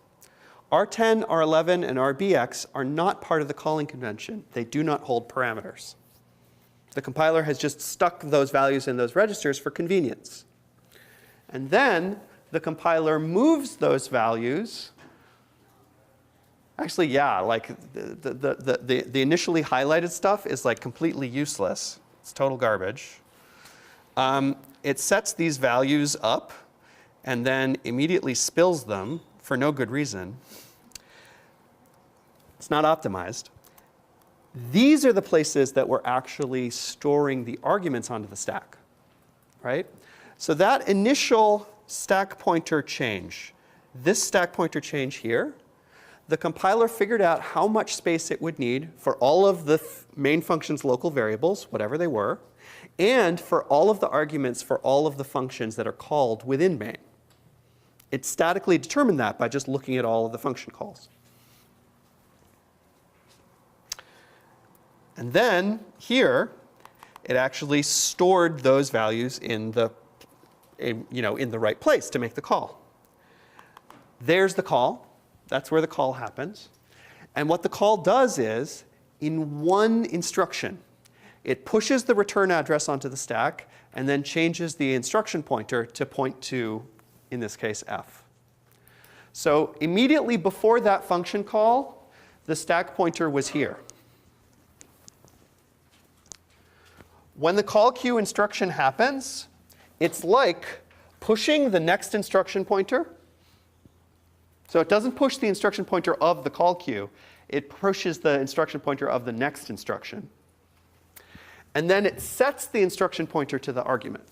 R10, R11, and RBX are not part of the calling convention. They do not hold parameters. The compiler has just stuck those values in those registers for convenience. And then the compiler moves those values. Actually, yeah, like the initially highlighted stuff is like completely useless. It's total garbage. It sets these values up and then immediately spills them for no good reason. It's not optimized. These are the places that we're actually storing the arguments onto the stack, right? So that initial stack pointer change, this stack pointer change here, the compiler figured out how much space it would need for all of the main function's local variables, whatever they were, and for all of the arguments for all of the functions that are called within main. It statically determined that by just looking at all of the function calls. And then here, it actually stored those values in the right place to make the call. There's the call. That's where the call happens. And what the call does is, in one instruction, it pushes the return address onto the stack and then changes the instruction pointer to point to, in this case, F. So immediately before that function call, the stack pointer was here. When the call queue instruction happens, it's like pushing the next instruction pointer. So it doesn't push the instruction pointer of the call queue. It pushes the instruction pointer of the next instruction. And then it sets the instruction pointer to the argument.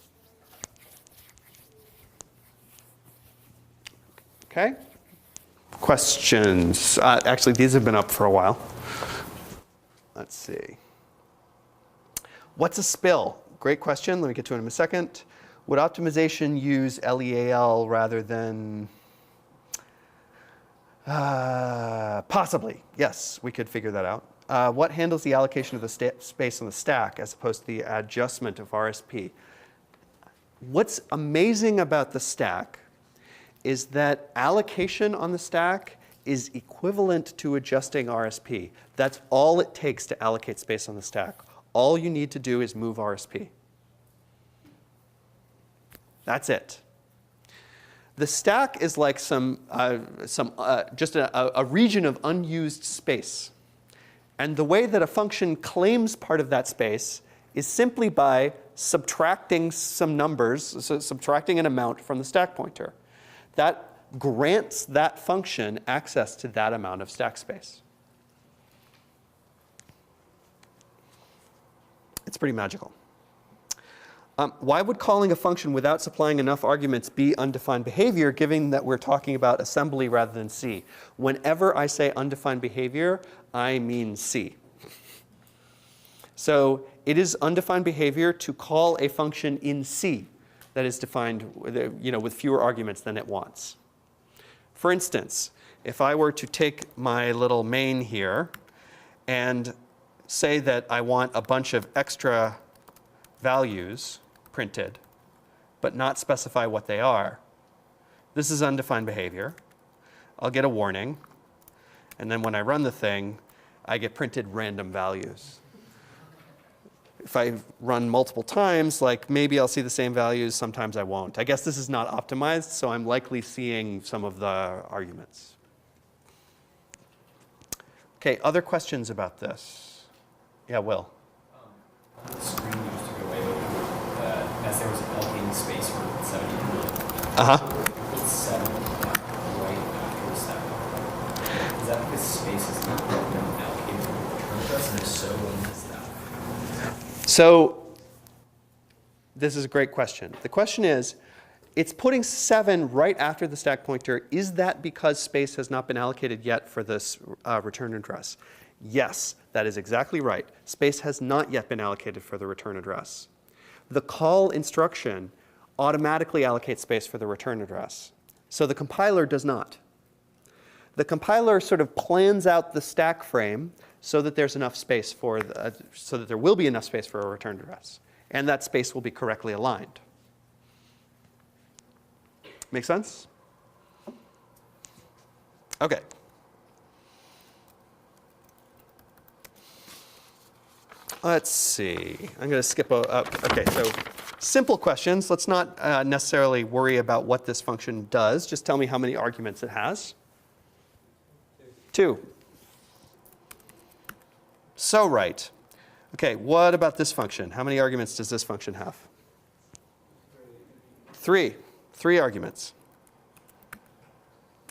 OK? Questions? Actually, these have been up for a while. Let's see. What's a spill? Great question. Let me get to it in a second. Would optimization use LEAL rather than? Possibly. Yes, we could figure that out. What handles the allocation of the space on the stack as opposed to the adjustment of RSP? What's amazing about the stack is that allocation on the stack is equivalent to adjusting RSP. That's all it takes to allocate space on the stack. All you need to do is move RSP. That's it. The stack is like just a region of unused space. And the way that a function claims part of that space is simply by subtracting some numbers, so subtracting an amount from the stack pointer. That grants that function access to that amount of stack space. It's pretty magical. Why would calling a function without supplying enough arguments be undefined behavior, given that we're talking about assembly rather than C? Whenever I say undefined behavior, I mean C. So it is undefined behavior to call a function in C that is defined with fewer arguments than it wants. For instance, if I were to take my little main here and say that I want a bunch of extra values printed, but not specify what they are, this is undefined behavior. I'll get a warning. And then when I run the thing, I get printed random values. If I run multiple times, like maybe I'll see the same values, sometimes I won't. I guess this is not optimized, so I'm likely seeing some of the arguments. Okay, other questions about this? Yeah, Will. The screen used to go away, as there was allocating space for 70 million. Uh-huh. Put 7 right after the stack. Is that because space is not allocated for the return address? And if so, when is that? So this is a great question. The question is, it's putting 7 right after the stack pointer. Is that because space has not been allocated yet for this return address? Yes, that is exactly right. Space has not yet been allocated for the return address. The call instruction automatically allocates space for the return address. So the compiler does not. The compiler sort of plans out the stack frame so that there's enough space for so that there will be enough space for a return address, and that space will be correctly aligned. Make sense? Okay. Let's see. I'm going to skip okay, so simple questions. Let's not necessarily worry about what this function does. Just tell me how many arguments it has. 2. So right. Okay, what about this function? How many arguments does this function have? 3. 3 arguments.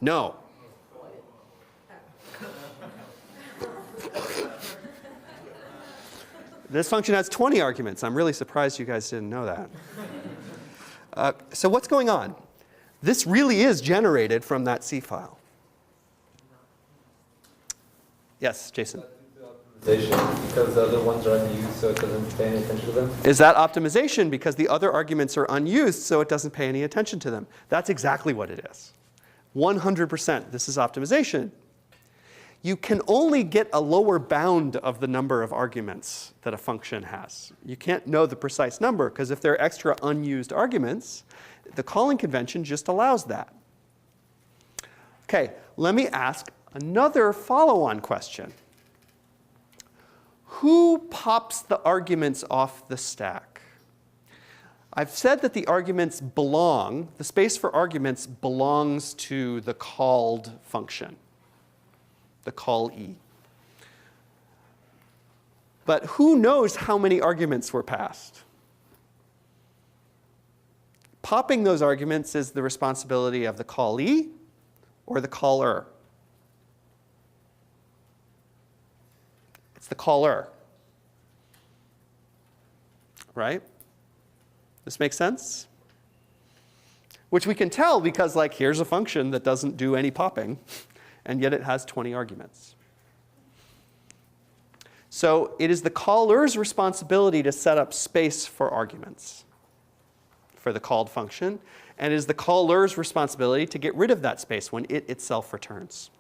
No. This function has 20 arguments. I'm really surprised you guys didn't know that. So what's going on? This really is generated from that C file. Yes, Jason. Because the other ones are unused, so it doesn't pay any attention to them? Is that optimization because the other arguments are unused, so it doesn't pay any attention to them? That's exactly what it is. 100%, this is optimization. You can only get a lower bound of the number of arguments that a function has. You can't know the precise number, because if there are extra unused arguments, the calling convention just allows that. Okay, let me ask another follow-on question. Who pops the arguments off the stack? I've said that the arguments belong, the space for arguments belongs to the called function, the call E. But who knows how many arguments were passed? Popping those arguments is the responsibility of the callee or the caller. It's the caller, right? This makes sense? Which we can tell because, like, here's a function that doesn't do any popping, and yet it has 20 arguments. So it is the caller's responsibility to set up space for arguments for the called function, and it is the caller's responsibility to get rid of that space when it itself returns.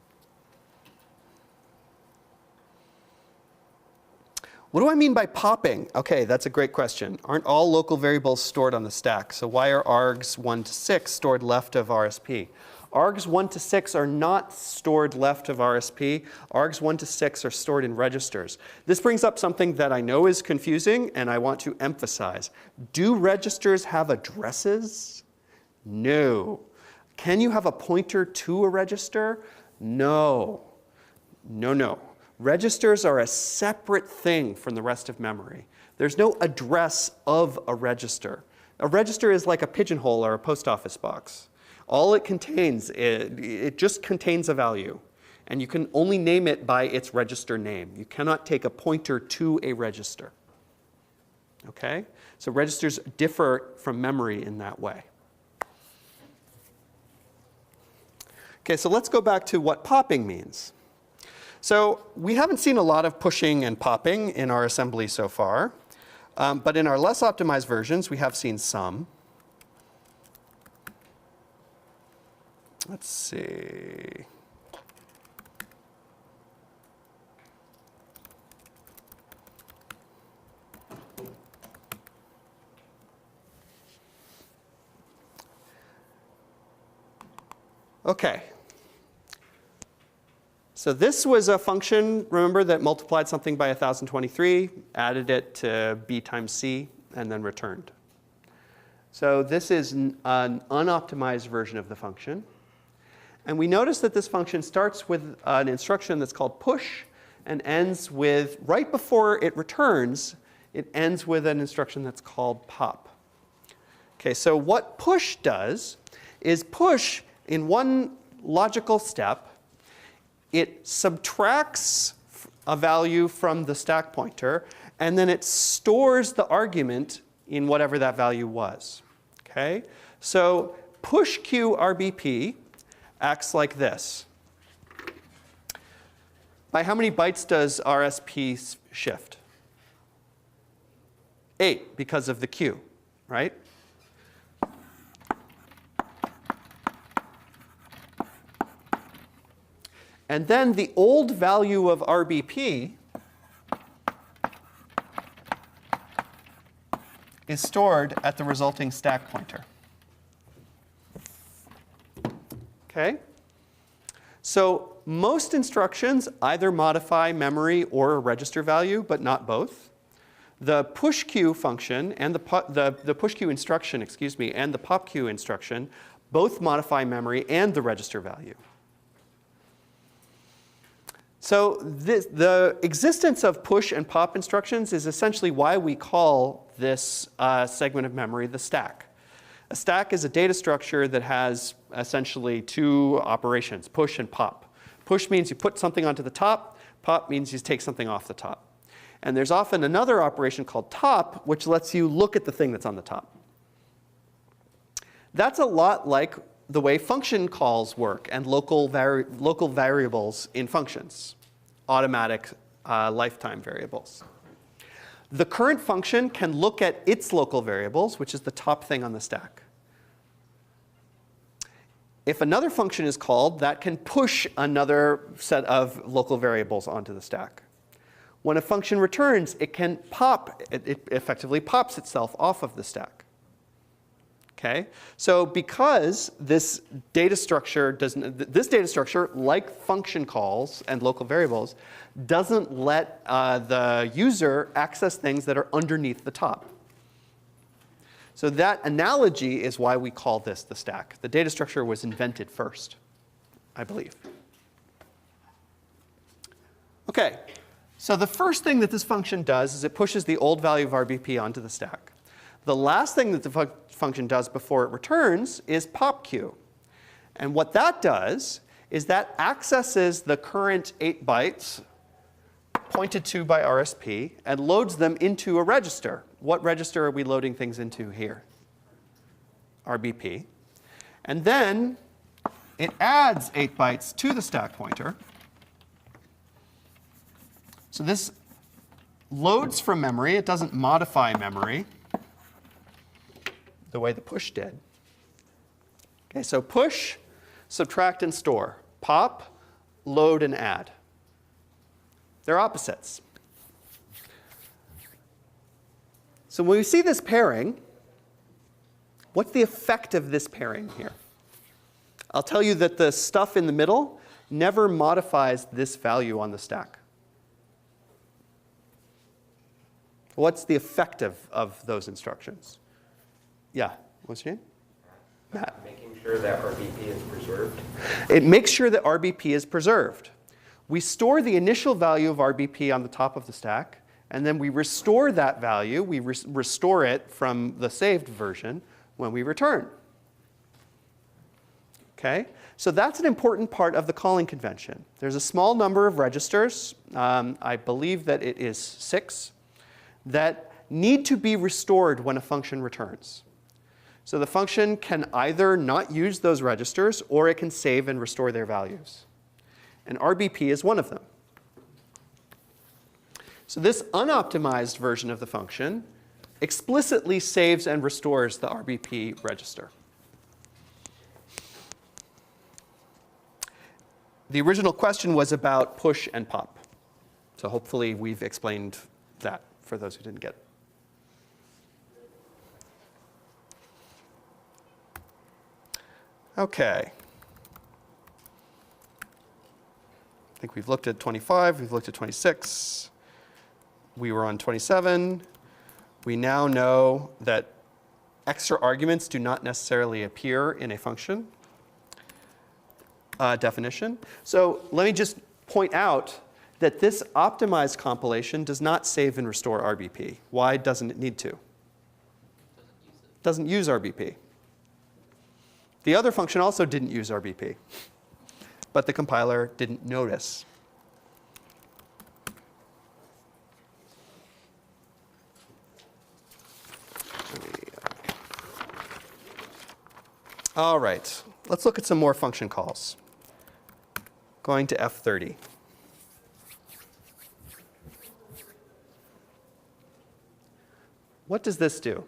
What do I mean by popping? Okay, that's a great question. Aren't all local variables stored on the stack? So why are args 1 to 6 stored left of RSP? Args 1 to 6 are not stored left of RSP. Args 1 to 6 are stored in registers. This brings up something that I know is confusing, and I want to emphasize. Do registers have addresses? No. Can you have a pointer to a register? No. No, no. Registers are a separate thing from the rest of memory. There's no address of a register. A register is like a pigeonhole or a post office box. All it contains, it just contains a value. And you can only name it by its register name. You cannot take a pointer to a register. Okay? So registers differ from memory in that way. Okay, so let's go back to what popping means. So we haven't seen a lot of pushing and popping in our assembly so far. But in our less optimized versions, we have seen some. Let's see. Okay. So this was a function, remember, that multiplied something by 1023, added it to b times c, and then returned. So this is an unoptimized version of the function. And we notice that this function starts with an instruction that's called push and ends with, right before it returns, it ends with an instruction that's called pop. Okay, so what push does is push, in one logical step, it subtracts a value from the stack pointer, and then it stores the argument in whatever that value was. Okay? So push Q RBP acts like this. By how many bytes does RSP shift? 8, because of the Q, right? And then the old value of RBP is stored at the resulting stack pointer. Okay? So most instructions either modify memory or a register value, but not both. The pushQ function and the pushQ instruction, excuse me, and the popQ instruction both modify memory and the register value. So the existence of push and pop instructions is essentially why we call this segment of memory the stack. A stack is a data structure that has essentially two operations, push and pop. Push means you put something onto the top. Pop means you take something off the top. And there's often another operation called top, which lets you look at the thing that's on the top. That's a lot like the way function calls work and local variables in functions, automatic lifetime variables. The current function can look at its local variables, which is the top thing on the stack. If another function is called, that can push another set of local variables onto the stack. When a function returns, it can pop, it effectively pops itself off of the stack. Okay? So because this data structure like function calls and local variables, doesn't let the user access things that are underneath the top. So that analogy is why we call this the stack. The data structure was invented first, I believe. Okay, so the first thing that this function does is it pushes the old value of RBP onto the stack. The last thing that the function does before it returns is popQ. And what that does is that accesses the current 8 bytes pointed to by RSP and loads them into a register. What register are we loading things into here? RBP. And then it adds 8 bytes to the stack pointer. So this loads from memory. It doesn't modify memory the way the push did. Okay, so push, subtract, and store. Pop, load, and add. They're opposites. So when we see this pairing, what's the effect of this pairing here? I'll tell you that the stuff in the middle never modifies this value on the stack. What's the effect of those instructions? Yeah, what's your name? Matt. Making sure that RBP is preserved. It makes sure that RBP is preserved. We store the initial value of RBP on the top of the stack, and then we restore that value. We restore it from the saved version when we return. Okay? So that's an important part of the calling convention. There's a small number of registers, I believe that it is 6, that need to be restored when a function returns. So the function can either not use those registers, or it can save and restore their values. And RBP is one of them. So this unoptimized version of the function explicitly saves and restores the RBP register. The original question was about push and pop. So hopefully we've explained that for those who didn't get it. Okay. think we've looked at 25, we've looked at 26. We were on 27. We now know that extra arguments do not necessarily appear in a function definition. So let me just point out that this optimized compilation does not save and restore RBP. Why doesn't it need to? Doesn't use RBP. The other function also didn't use RBP, but the compiler didn't notice. All right, let's look at some more function calls. Going to F30. What does this do?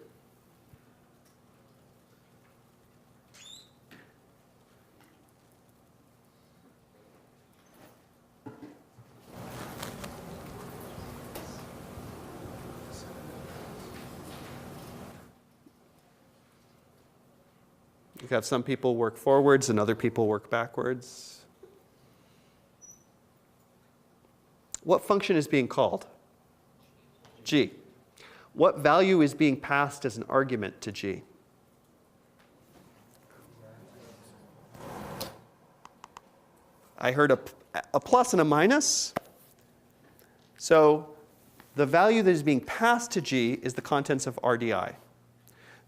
You have some people work forwards and other people work backwards. What function is being called? G. What value is being passed as an argument to G? I heard a plus and a minus. So the value that is being passed to G is the contents of RDI.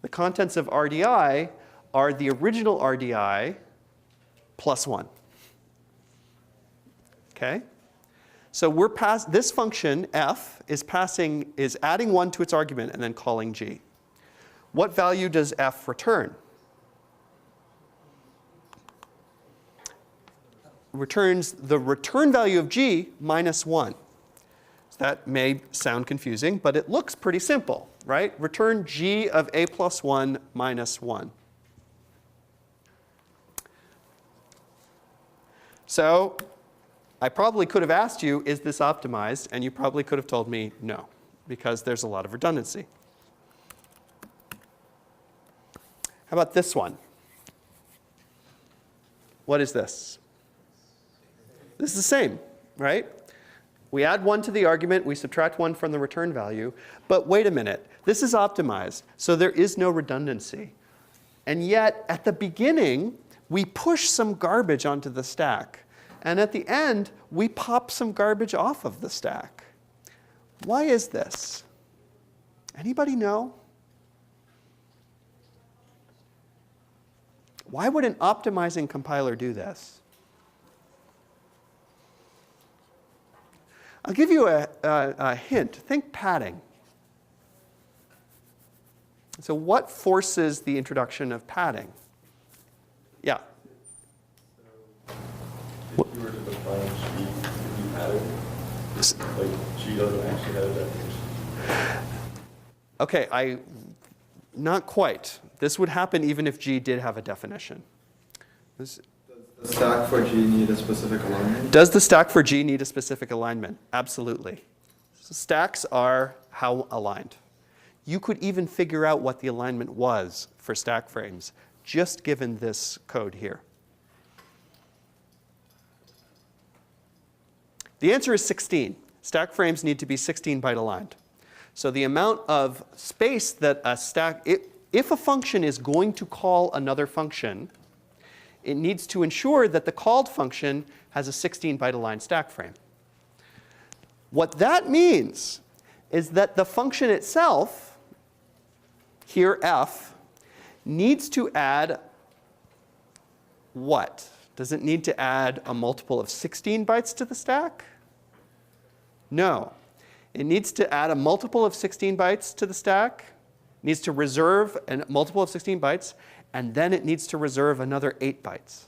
The contents of RDI are the original RDI plus 1. Okay? So this function, f, is adding 1 to its argument and then calling G. What value does f return? Returns the return value of G minus 1. So that may sound confusing, but it looks pretty simple, right? Return G of a plus 1 minus 1. So I probably could have asked you, is this optimized? And you probably could have told me no, because there's a lot of redundancy. How about this one? What is this? This is the same, right? We add 1 to the argument, we subtract 1 from the return value. But wait a minute, this is optimized, so there is no redundancy. And yet, at the beginning, we push some garbage onto the stack. And at the end, we pop some garbage off of the stack. Why is this? Anybody know? Why would an optimizing compiler do this? I'll give you a hint. Think padding. So what forces the introduction of padding? Yeah. If you were to define G to be padded, like G doesn't actually have a definition. Okay, not quite. This would happen even if G did have a definition. Does the stack for G need a specific alignment? Does the stack for G need a specific alignment? Absolutely. So stacks are how aligned. You could even figure out what the alignment was for stack frames, just given this code here. The answer is 16. Stack frames need to be 16-byte aligned. So the amount of space that a stack, if a function is going to call another function, it needs to ensure that the called function has a 16-byte aligned stack frame. What that means is that the function itself, here f, needs to add what? Does it need to add a multiple of 16 bytes to the stack? No. It needs to add a multiple of 16 bytes to the stack, needs to reserve a multiple of 16 bytes, and then it needs to reserve another 8 bytes.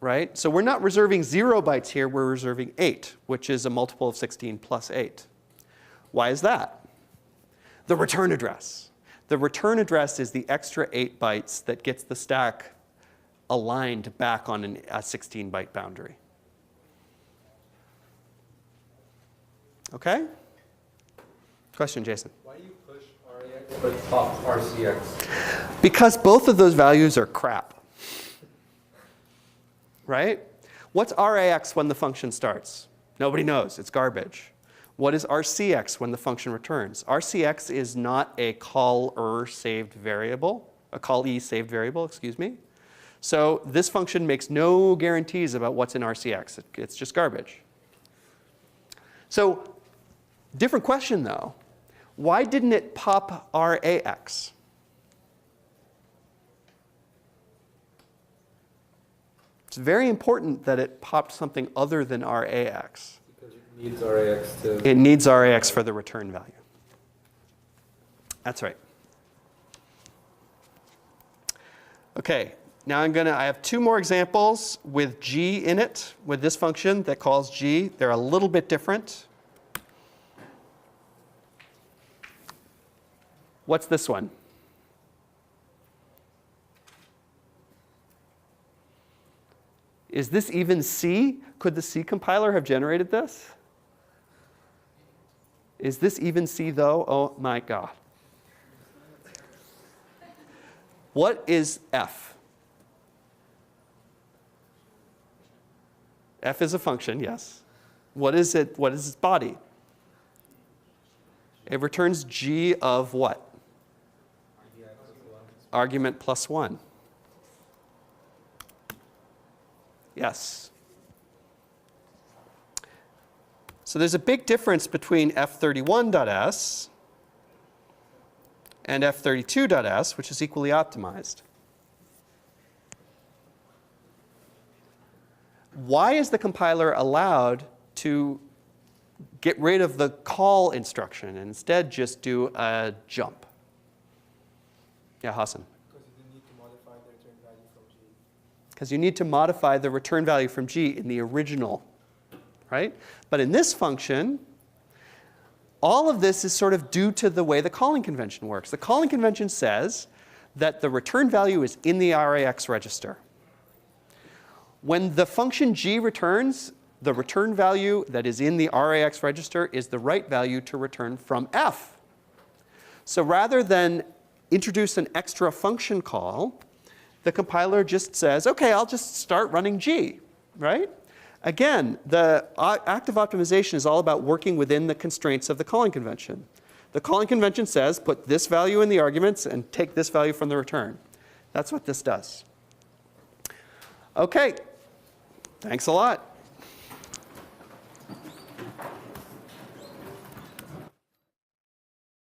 Right? So we're not reserving 0 bytes here, we're reserving 8, which is a multiple of 16 plus 8. Why is that? The return address. The return address is the extra 8 bytes that gets the stack aligned back on a 16-byte boundary. Okay? Question, Jason? Why do you push REX but pop RCX? Because both of those values are crap. Right? What's RAX when the function starts? Nobody knows. It's garbage. What is RCX when the function returns? RCX is not a call-e saved variable, excuse me. So this function makes no guarantees about what's in RCX. It's just garbage. So different question though. Why didn't it pop RAX? It's very important that it popped something other than RAX. Because it needs RAX to... It needs RAX for the return value. That's right. Okay, now I have two more examples with G in it, with this function that calls G. They're a little bit different. What's this one? Is this even C? Could the C compiler have generated this? Is this even C though? Oh my God. What is F? F is a function, yes. What is it? What is its body? It returns G of what? Argument plus 1. Yes. So there's a big difference between f31.s and f32.s, which is equally optimized. Why is the compiler allowed to get rid of the call instruction and instead just do a jump? Yeah, Hassan. Because you need to modify the return value from G in the original, right? But in this function, all of this is sort of due to the way the calling convention works. The calling convention says that the return value is in the RAX register. When the function G returns, the return value that is in the RAX register is the right value to return from F. So rather than introduce an extra function call, the compiler just says, OK, I'll just start running G, right? Again, the active optimization is all about working within the constraints of the calling convention. The calling convention says, put this value in the arguments and take this value from the return. That's what this does. OK, thanks a lot.